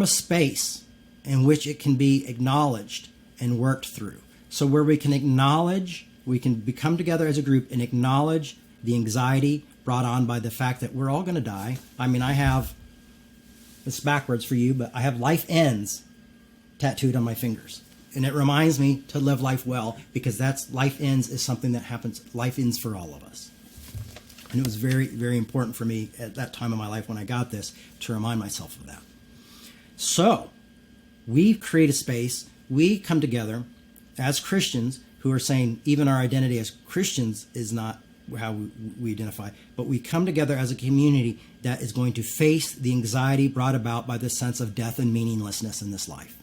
a space in which it can be acknowledged and worked through. So where we can come together as a group and acknowledge the anxiety brought on by the fact that we're all going to die. I mean, it's backwards for you, but I have life ends tattooed on my fingers. And it reminds me to live life well, because life ends is something that happens. Life ends for all of us. And it was very, very important for me at that time of my life when I got this to remind myself of that. So we create a space. We come together as Christians who are saying even our identity as Christians is not how we identify, but we come together as a community that is going to face the anxiety brought about by the sense of death and meaninglessness in this life.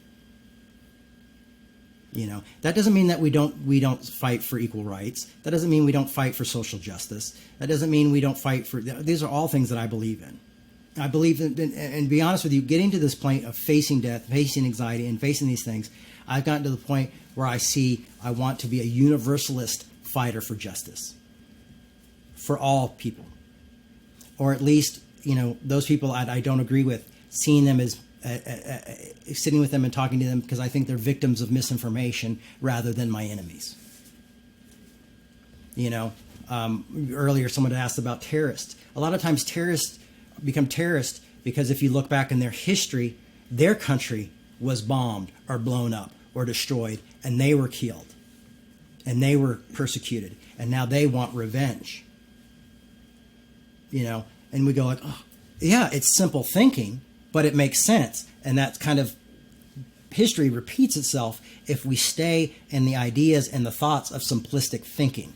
That doesn't mean that we don't fight for equal rights. That doesn't mean we don't fight for social justice. That doesn't mean we don't fight for. These are all things that I believe in. I believe in, and to be honest with you, getting to this point of facing death, facing anxiety, and facing these things, I've gotten to the point where I want to be a universalist fighter for justice. For all people, or at least those people I don't agree with, seeing them as sitting with them and talking to them, because I think they're victims of misinformation rather than my enemies. Earlier someone had asked about terrorists. A lot of times terrorists become terrorists because if you look back in their history, their country was bombed or blown up or destroyed, and they were killed, and they were persecuted, and now they want revenge. And we go like, oh, yeah, it's simple thinking, but it makes sense. And that kind of history repeats itself if we stay in the ideas and the thoughts of simplistic thinking.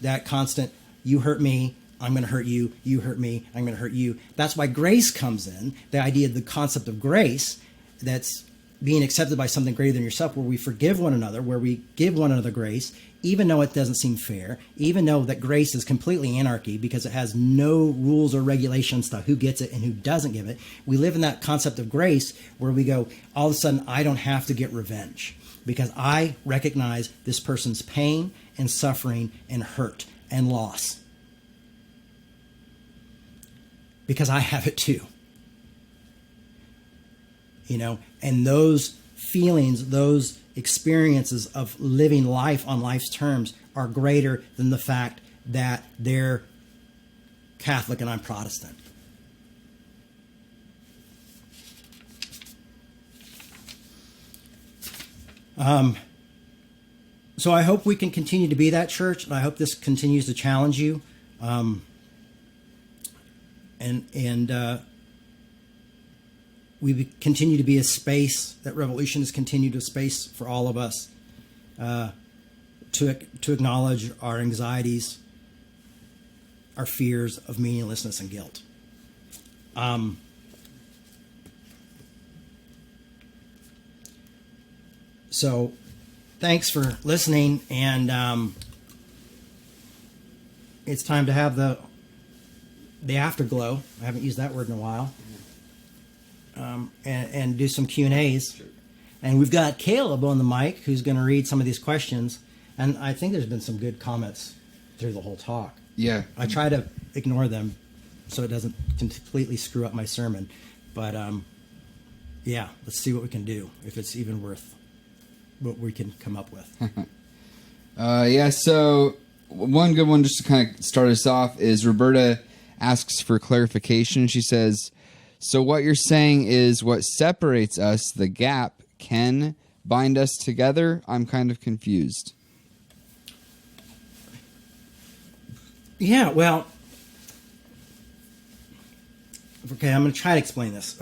That constant, you hurt me, I'm going to hurt you, you hurt me, I'm going to hurt you. That's why grace comes in, the idea of the concept of grace that's being accepted by something greater than yourself, where we forgive one another, where we give one another grace, even though it doesn't seem fair, even though that grace is completely anarchy because it has no rules or regulations to who gets it and who doesn't give it. We live in that concept of grace where we go, all of a sudden, I don't have to get revenge because I recognize this person's pain and suffering and hurt and loss. Because I have it too. And those feelings, those experiences of living life on life's terms are greater than the fact that they're Catholic and I'm Protestant. So I hope we can continue to be that church, and I hope this continues to challenge you. We continue to be a space, that Revolution has continued a space for all of us to acknowledge our anxieties, our fears of meaninglessness and guilt. So thanks for listening, and it's time to have the afterglow. I haven't used that word in a while. And do some Q&As. Sure. And we've got Caleb on the mic who's going to read some of these questions. And I think there's been some good comments through the whole talk. Yeah. I try to ignore them so it doesn't completely screw up my sermon. But, yeah, let's see what we can do, if it's even worth what we can come up with. So one good one just to kind of start us off is Roberta asks for clarification. She says, so what you're saying is what separates us, the gap, can bind us together? I'm kind of confused. Yeah, well, okay, I'm going to try to explain this.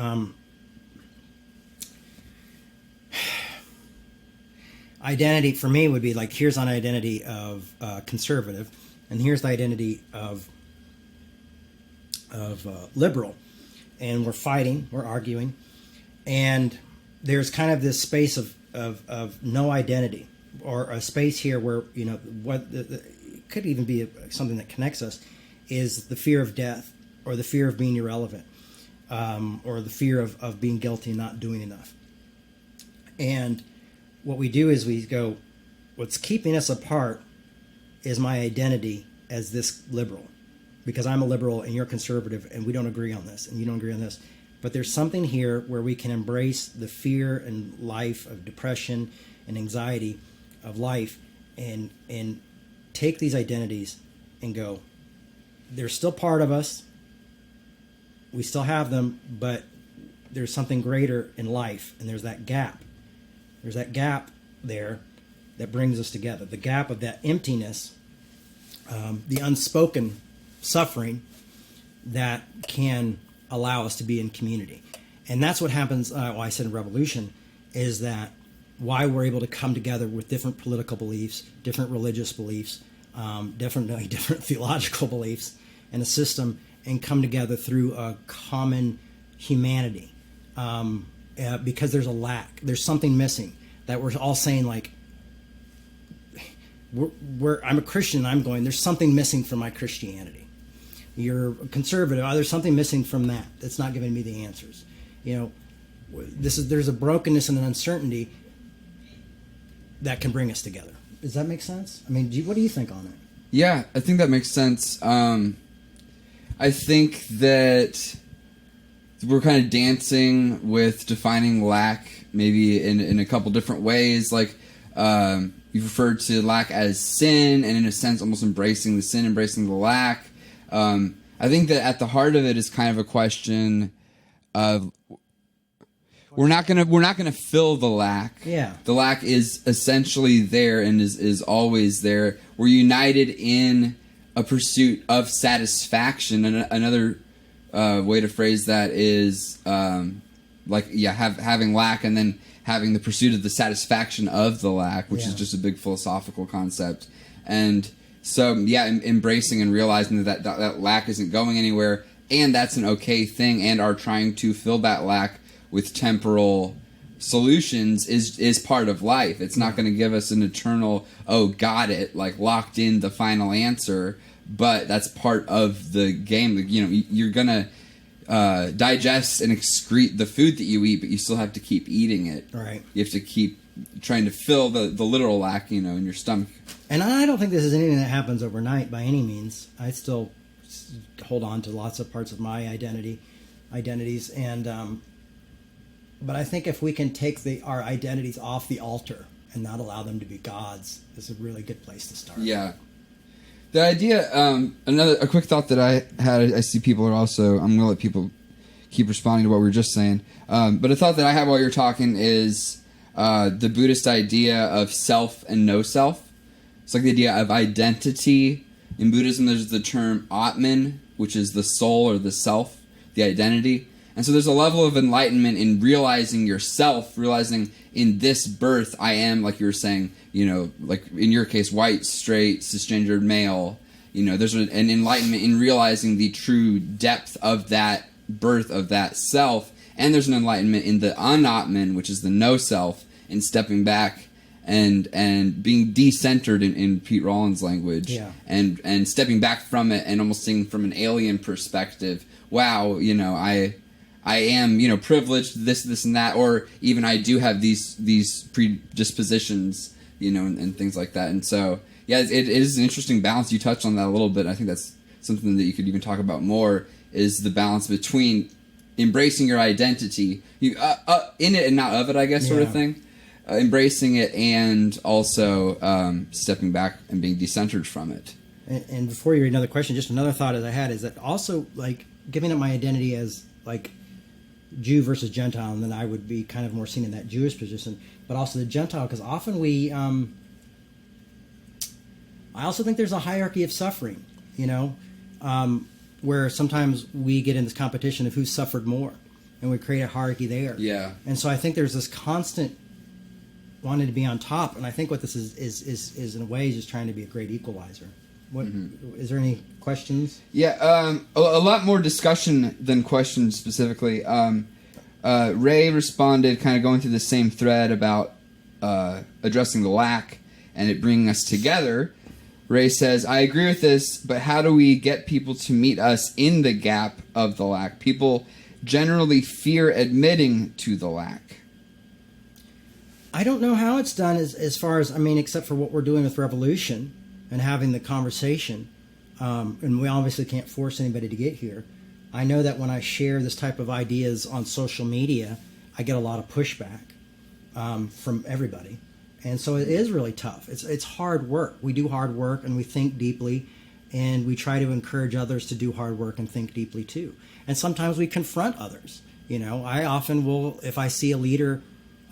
Identity for me would be like, here's an identity of conservative, and here's the identity of liberal. And we're fighting, we're arguing, and there's kind of this space of no identity, or a space here where, it could even be something that connects us, is the fear of death, or the fear of being irrelevant, or the fear of being guilty and not doing enough. And what we do is we go, what's keeping us apart is my identity as this liberal. Because I'm a liberal and you're conservative and we don't agree on this and you don't agree on this. But there's something here where we can embrace the fear and life of depression and anxiety of life and take these identities and go, they're still part of us. We still have them, but there's something greater in life, and there's that gap. There's that gap there that brings us together. The gap of that emptiness, the unspoken suffering that can allow us to be in community. And that's what happens, I said in Revolution, is that why we're able to come together with different political beliefs, different religious beliefs, different theological beliefs, and a system, and come together through a common humanity. Because there's a lack. There's something missing that we're all saying, like, I'm a Christian, I'm going, there's something missing from my Christianity. You're conservative. There's something missing from that. That's not giving me the answers. There's a brokenness and an uncertainty that can bring us together. Does that make sense? I mean, what do you think on it? Yeah, I think that makes sense. I think that we're kind of dancing with defining lack maybe in a couple different ways. Like, you referred to lack as sin, and in a sense almost embracing the sin, embracing the lack. I think that at the heart of it is kind of a question of we're not gonna fill the lack. Yeah. The lack is essentially there and is always there. We're united in a pursuit of satisfaction. And another way to phrase that is having lack and then having the pursuit of the satisfaction of the lack, which is just a big philosophical concept. And so, embracing and realizing that lack isn't going anywhere, and that's an okay thing, and are trying to fill that lack with temporal solutions is part of life. It's not going to give us an eternal, oh, got it, like locked in the final answer, but that's part of the game. You know, you're going to digest and excrete the food that you eat, but you still have to keep eating it. Right. You have to keep trying to fill the literal lack, you know, in your stomach. And I don't think this is anything that happens overnight by any means. I still hold on to lots of parts of my identities, and but I think if we can take our identities off the altar and not allow them to be gods, is a really good place to start. Yeah. The idea, a quick thought that I had, I see people are also, I'm going to let people keep responding to what we were just saying, but a thought that I had while you're talking is the Buddhist idea of self and no self. It's like the idea of identity. In Buddhism, there's the term Atman, which is the soul or the self, the identity. And so there's a level of enlightenment in realizing yourself, realizing in this birth I am, like you were saying, you know, like in your case, white, straight, cisgendered male. You know, there's an enlightenment in realizing the true depth of that birth, of that self. And there's an enlightenment in the Anatman, which is the no self, in stepping back and being decentered in Pete Rollins' language. Yeah. And stepping back from it and almost seeing from an alien perspective, wow, you know, I am, you know, privileged, this and that, or even I do have these predispositions, you know, and things like that. And so, yeah, it is an interesting balance. You touched on that a little bit. I think that's something that you could even talk about more, is the balance between embracing your identity, in it and not of it, I guess, sort of thing. Embracing it and also stepping back and being decentered from it. And before you read another question, just another thought that I had is that also, like, giving up my identity as, like, Jew versus Gentile, and then I would be kind of more seen in that Jewish position, but also the Gentile, because often we, I also think there's a hierarchy of suffering, you know, where sometimes we get in this competition of who suffered more, and we create a hierarchy there. Yeah. And so I think there's this constant wanting to be on top, and I think what this is in a way just trying to be a great equalizer. What is there any questions? Yeah, a lot more discussion than questions specifically. Ray responded, kind of going through the same thread about addressing the lack and it bringing us together. Ray says, I agree with this, but how do we get people to meet us in the gap of the lack? People generally fear admitting to the lack. I don't know how it's done as far as, I mean, except for what we're doing with Revolution and having the conversation. And we obviously can't force anybody to get here. I know that when I share this type of ideas on social media, I get a lot of pushback from everybody. And so it is really tough. It's hard work. We do hard work and we think deeply, and we try to encourage others to do hard work and think deeply too. And sometimes we confront others. You know, I often will, if I see a leader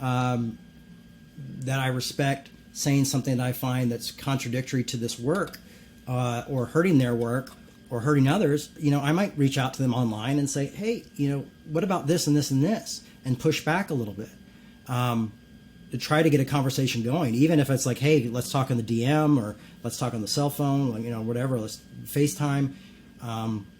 that I respect saying something that I find that's contradictory to this work, or hurting their work, or hurting others, you know, I might reach out to them online and say, hey, you know, what about this and this and this? And push back a little bit. To try to get a conversation going, even if it's like, hey, let's talk on the DM, or let's talk on the cell phone, like, you know, whatever, let's FaceTime.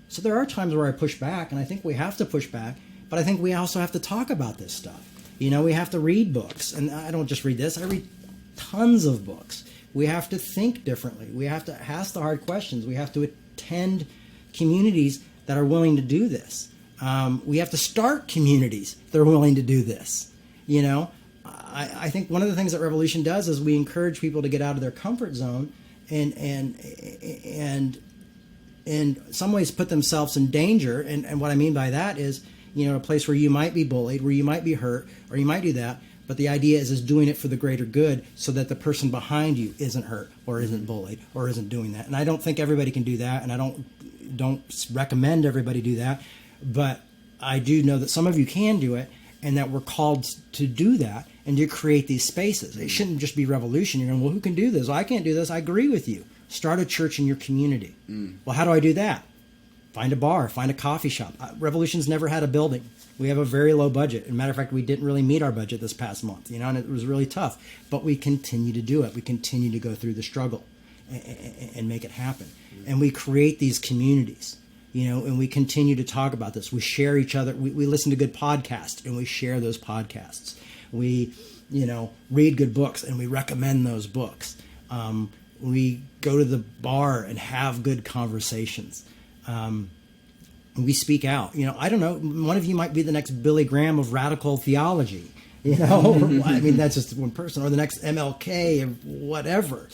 So there are times where I push back, and I think we have to push back, but I think we also have to talk about this stuff. You know, we have to read books, and I don't just read this, I read tons of books. We have to think differently. We have to ask the hard questions. We have to attend communities that are willing to do this. We have to start communities that are willing to do this. You know, I think one of the things that Revolution does is we encourage people to get out of their comfort zone and in some ways put themselves in danger. And what I mean by that is, you know, a place where you might be bullied, where you might be hurt, or you might do that. But the idea is doing it for the greater good, so that the person behind you isn't hurt or isn't bullied or isn't doing that. And I don't think everybody can do that, and I don't recommend everybody do that. But I do know that some of you can do it, and that we're called to do that and to create these spaces. It shouldn't just be Revolution. You're going, well, who can do this? Well, I can't do this. I agree with you. Start a church in your community. Well, how do I do that? Find a bar, find a coffee shop. Revolution's never had a building. We have a very low budget. As a matter of fact, we didn't really meet our budget this past month, you know, and it was really tough. But we continue to do it. We continue to go through the struggle and make it happen. And we create these communities, you know, and we continue to talk about this. We share each other. We listen to good podcasts, and we share those podcasts. We, read good books and we recommend those books. We go to the bar and have good conversations. We speak out. I don't know. One of you might be the next Billy Graham of radical theology. I mean, that's just one person, or the next MLK or whatever.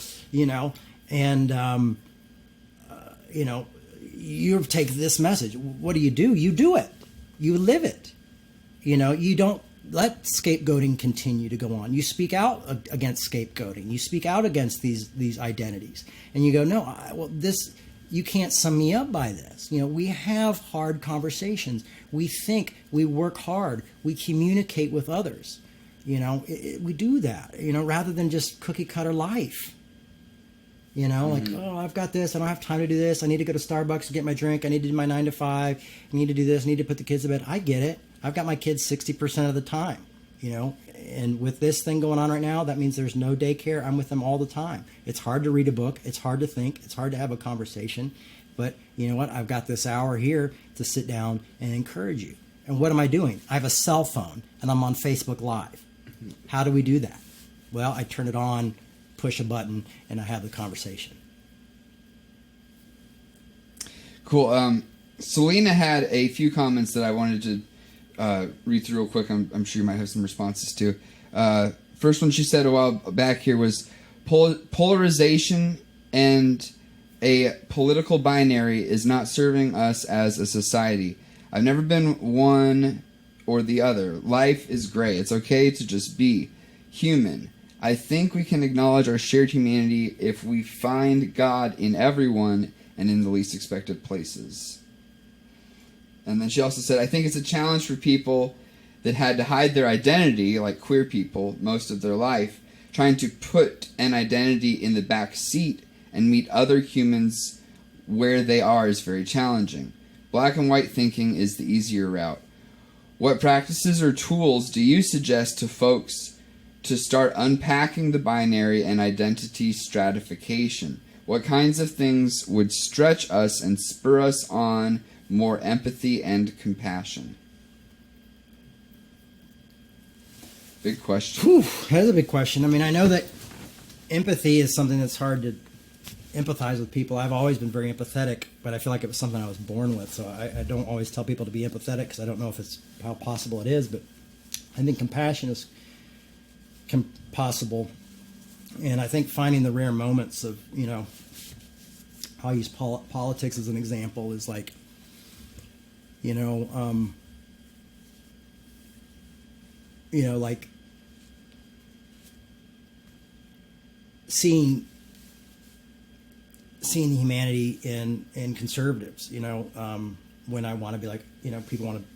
And you take this message. What do? You do it. You live it. You don't let scapegoating continue to go on. You speak out against scapegoating. You speak out against these identities, and you go, no, you can't sum me up by this. We have hard conversations. We think, we work hard, we communicate with others. We do that, rather than just cookie cutter life. Like, oh, I've got this, I don't have time to do this, I need to go to Starbucks to get my drink, I need to do my 9 to 5, I need to do this, I need to put the kids to bed. I get it. I've got my kids 60% of the time, and with this thing going on right now, that means there's no daycare. I'm with them all the time. It's hard to read a book. It's hard to think. It's hard to have a conversation. But you know what? I've got this hour here to sit down and encourage you. And what am I doing? I have a cell phone, and I'm on Facebook Live. How do we do that? Well, I turn it on, push a button, and I have the conversation. Cool. Selena had a few comments that I wanted to read through real quick. I'm sure you might have some responses to. First one she said a while back here was polarization and a political binary is not serving us as a society. I've never been one or the other. Life is gray. It's okay to just be human. I think we can acknowledge our shared humanity if we find God in everyone and in the least expected places. And then she also said, I think it's a challenge for people that had to hide their identity, like queer people, most of their life, trying to put an identity in the back seat and meet other humans where they are is very challenging. Black and white thinking is the easier route. What practices or tools do you suggest to folks to start unpacking the binary and identity stratification? What kinds of things would stretch us and spur us on more empathy and compassion? Big question. Whew, that's a big question. I mean, I know that empathy is something that's hard to empathize with people. I've always been very empathetic, but I feel like it was something I was born with. So I don't always tell people to be empathetic because I don't know if it's how possible it is. But I think compassion is possible. And I think finding the rare moments of, I'll use politics as an example, is like, like seeing the humanity in conservatives, when I want to be like, people want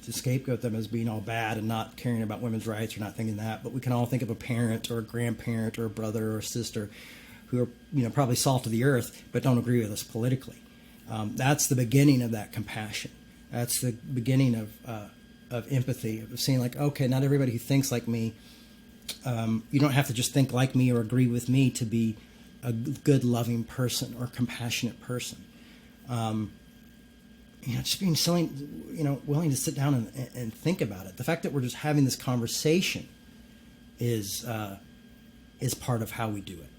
to scapegoat them as being all bad and not caring about women's rights or not thinking that, but we can all think of a parent or a grandparent or a brother or a sister who are, probably salt of the earth, but don't agree with us politically. That's the beginning of that compassion. That's the beginning of empathy, of saying like, okay, not everybody who thinks like me, you don't have to just think like me or agree with me to be a good, loving person or compassionate person. Just being willing to sit down and think about it. The fact that we're just having this conversation is part of how we do it.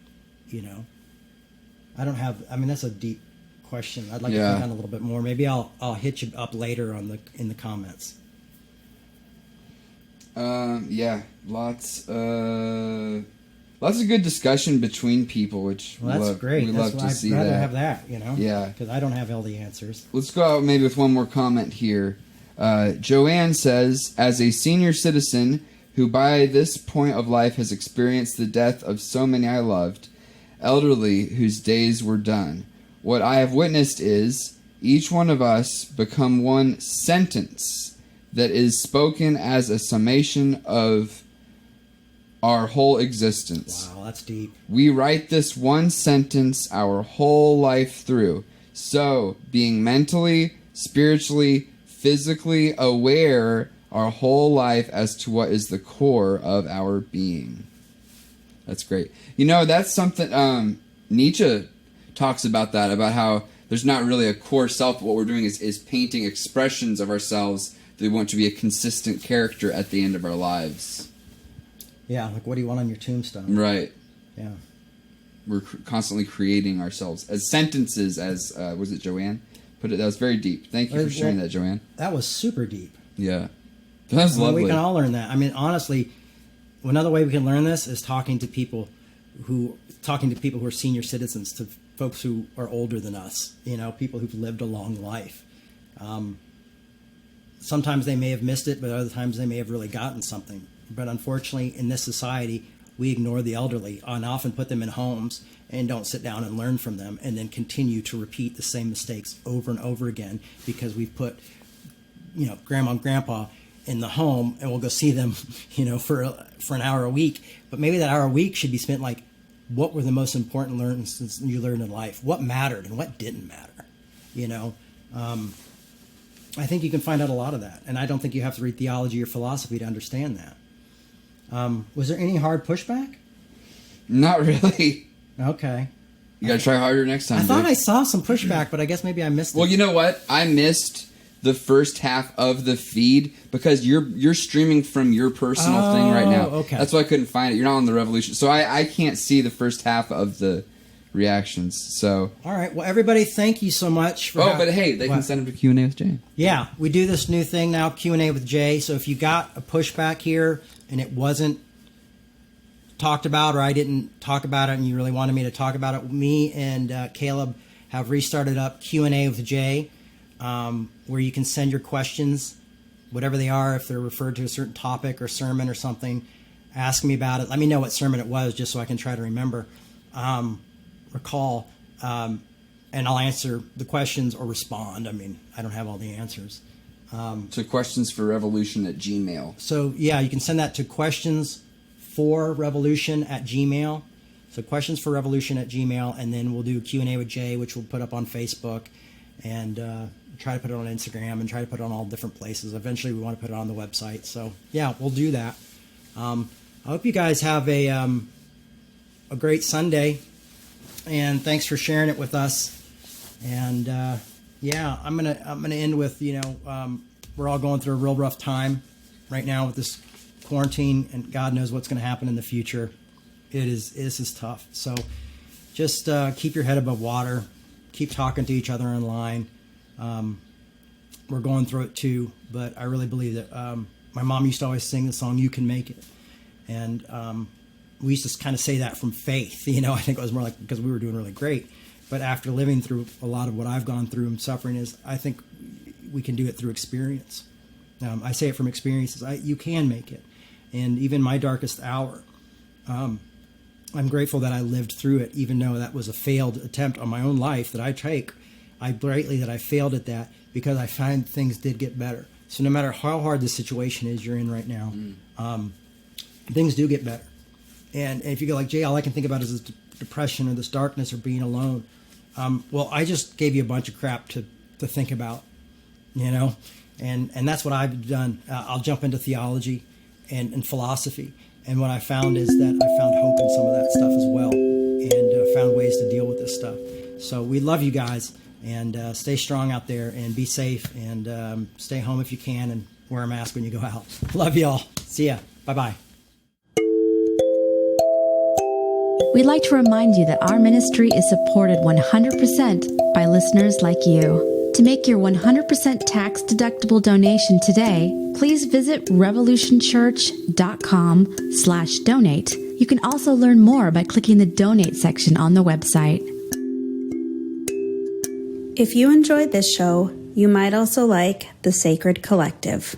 That's a deep question. I'd like to think on a little bit more. Maybe I'll hit you up later in the comments. Lots of good discussion between people, which that's great. We love to see that. I'd rather have that, Yeah, because I don't have all the answers. Let's go out maybe with one more comment here. Joanne says, as a senior citizen who by this point of life has experienced the death of so many I loved, elderly whose days were done, what I have witnessed is each one of us become one sentence that is spoken as a summation of our whole existence. Wow, that's deep. We write this one sentence our whole life through. So, being mentally, spiritually, physically aware our whole life as to what is the core of our being. That's great. That's something Nietzsche talks about that, about how there's not really a core self. What we're doing is painting expressions of ourselves that we want to be a consistent character at the end of our lives. Yeah, like what do you want on your tombstone? Right. Yeah. We're constantly creating ourselves as sentences, as was it Joanne put it? That was very deep. Thank you for sharing that, Joanne. That was super deep. Yeah, that was lovely. We can all learn that. I mean, honestly, another way we can learn this is talking to people who are senior citizens, to folks who are older than us. You know, people who've lived a long life. Sometimes they may have missed it, but other times they may have really gotten something. But unfortunately, in this society, we ignore the elderly and often put them in homes and don't sit down and learn from them, and then continue to repeat the same mistakes over and over again because we've put, grandma and grandpa in the home, and we'll go see them, for an hour a week. But maybe that hour a week should be spent like, what were the most important lessons you learned in life? What mattered and what didn't matter? I think you can find out a lot of that, and I don't think you have to read theology or philosophy to understand that. Was there any hard pushback? Not really. Okay. You gotta try harder next time. I thought I saw some pushback, but I guess maybe I missed it. Well, you know what? I missed the first half of the feed because you're streaming from your personal thing right now. Okay. That's why I couldn't find it. You're not on the Revolution, so I can't see the first half of the reactions. So. All right. Well, everybody, thank you so much for. But hey, they can send them to Q&A with Jay. Yeah, we do this new thing now, Q&A with Jay. So if you got a pushback here and it wasn't talked about, or I didn't talk about it, and you really wanted me to talk about it, me and Caleb have restarted up Q&A with Jay, where you can send your questions, whatever they are, if they're referred to a certain topic or sermon or something. Ask me about it. Let me know what sermon it was, just so I can try to remember, recall, and I'll answer the questions or respond. I mean, I don't have all the answers. To questionsforrevolution@gmail. So yeah, you can send that to questionsforrevolution@gmail. So questionsforrevolution@gmail, and then we'll do a Q&A with Jay, which we'll put up on Facebook, and try to put it on Instagram, and try to put it on all different places. Eventually, we want to put it on the website. So yeah, we'll do that. I hope you guys have a great Sunday, and thanks for sharing it with us. And yeah, I'm gonna end with we're all going through a real rough time right now with this quarantine, and God knows what's going to happen in the future. This is tough. So just keep your head above water. Keep talking to each other online. We're going through it too, but I really believe that my mom used to always sing the song "You Can Make It," and we used to kind of say that from faith. I think it was more like because we were doing really great. But after living through a lot of what I've gone through and suffering, I think we can do it through experience. I say it from experiences. You can make it. And even my darkest hour, I'm grateful that I lived through it, even though that was a failed attempt on my own life that I take. I greatly that I failed at that, because I find things did get better. So no matter how hard the situation is you're in right now, things do get better. And if you go like, Jay, all I can think about is this depression or this darkness or being alone. Well, I just gave you a bunch of crap to think about, and that's what I've done. I'll jump into theology and philosophy. And what I found is that I found hope in some of that stuff as well, and found ways to deal with this stuff. So we love you guys, and stay strong out there, and be safe, and stay home if you can, and wear a mask when you go out. Love you all. See ya. Bye-bye. We'd like to remind you that our ministry is supported 100% by listeners like you. To make your 100% tax-deductible donation today, please visit revolutionchurch.com/donate. You can also learn more by clicking the donate section on the website. If you enjoyed this show, you might also like The Sacred Collective.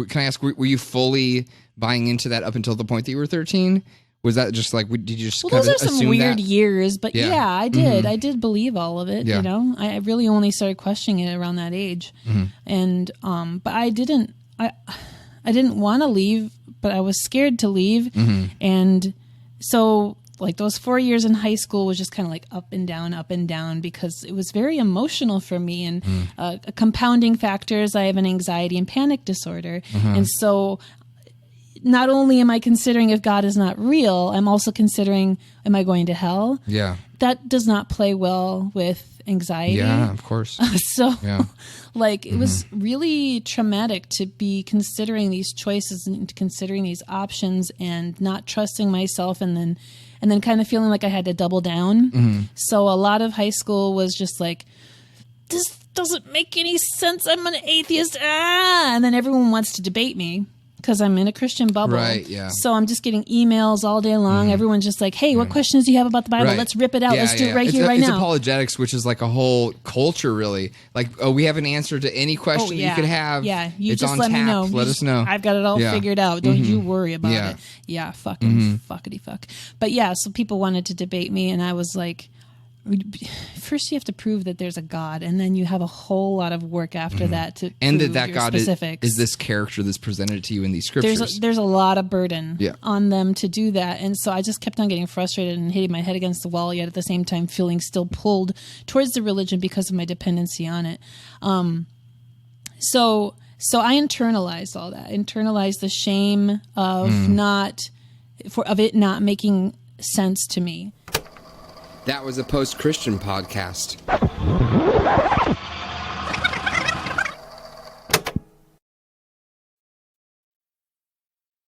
Can I ask, were you fully buying into that up until the point that you were 13? Was that just like, did you just kind of assume that? Those are some weird years, but yeah, I did. Mm-hmm. I did believe all of it, Yeah. I really only started questioning it around that age. Mm-hmm. And, but I didn't want to leave, but I was scared to leave. Mm-hmm. And so like those 4 years in high school was just kind of like up and down, because it was very emotional for me. And compounding factors, I have an anxiety and panic disorder. Mm-hmm. And so not only am I considering if God is not real, I'm also considering, am I going to hell? Yeah. That does not play well with anxiety. Yeah, of course. So, Yeah. like, it was really traumatic to be considering these choices and considering these options and not trusting myself, and then kind of feeling like I had to double down. So a lot of high school was just like, this doesn't make any sense. I'm an atheist. And then everyone wants to debate me because I'm in a Christian bubble. Right, yeah. So I'm just getting emails all day long. Everyone's just like, hey, what questions do you have about the Bible? Right. Let's rip it out. Yeah, Let's do yeah. it right here, right it's now. apologetics, which is like a whole culture, really. Like, we have an answer to any question you could have. Yeah, you it's just on let tap. me know. Let us know. I've got it all Yeah. figured out. Don't you worry about Yeah. it. Yeah, fuckity fuck. But yeah, so people wanted to debate me, and I was like, first you have to prove that there's a God, and then you have a whole lot of work after that to And prove that your God specifics. is this character that's presented to you in these scriptures. There's a lot of burden Yeah. on them to do that. And so I just kept on getting frustrated and hitting my head against the wall, yet at the same time feeling still pulled towards the religion because of my dependency on it. So I internalized all that, internalized the shame of of it not making sense to me. That was a post-Christian podcast.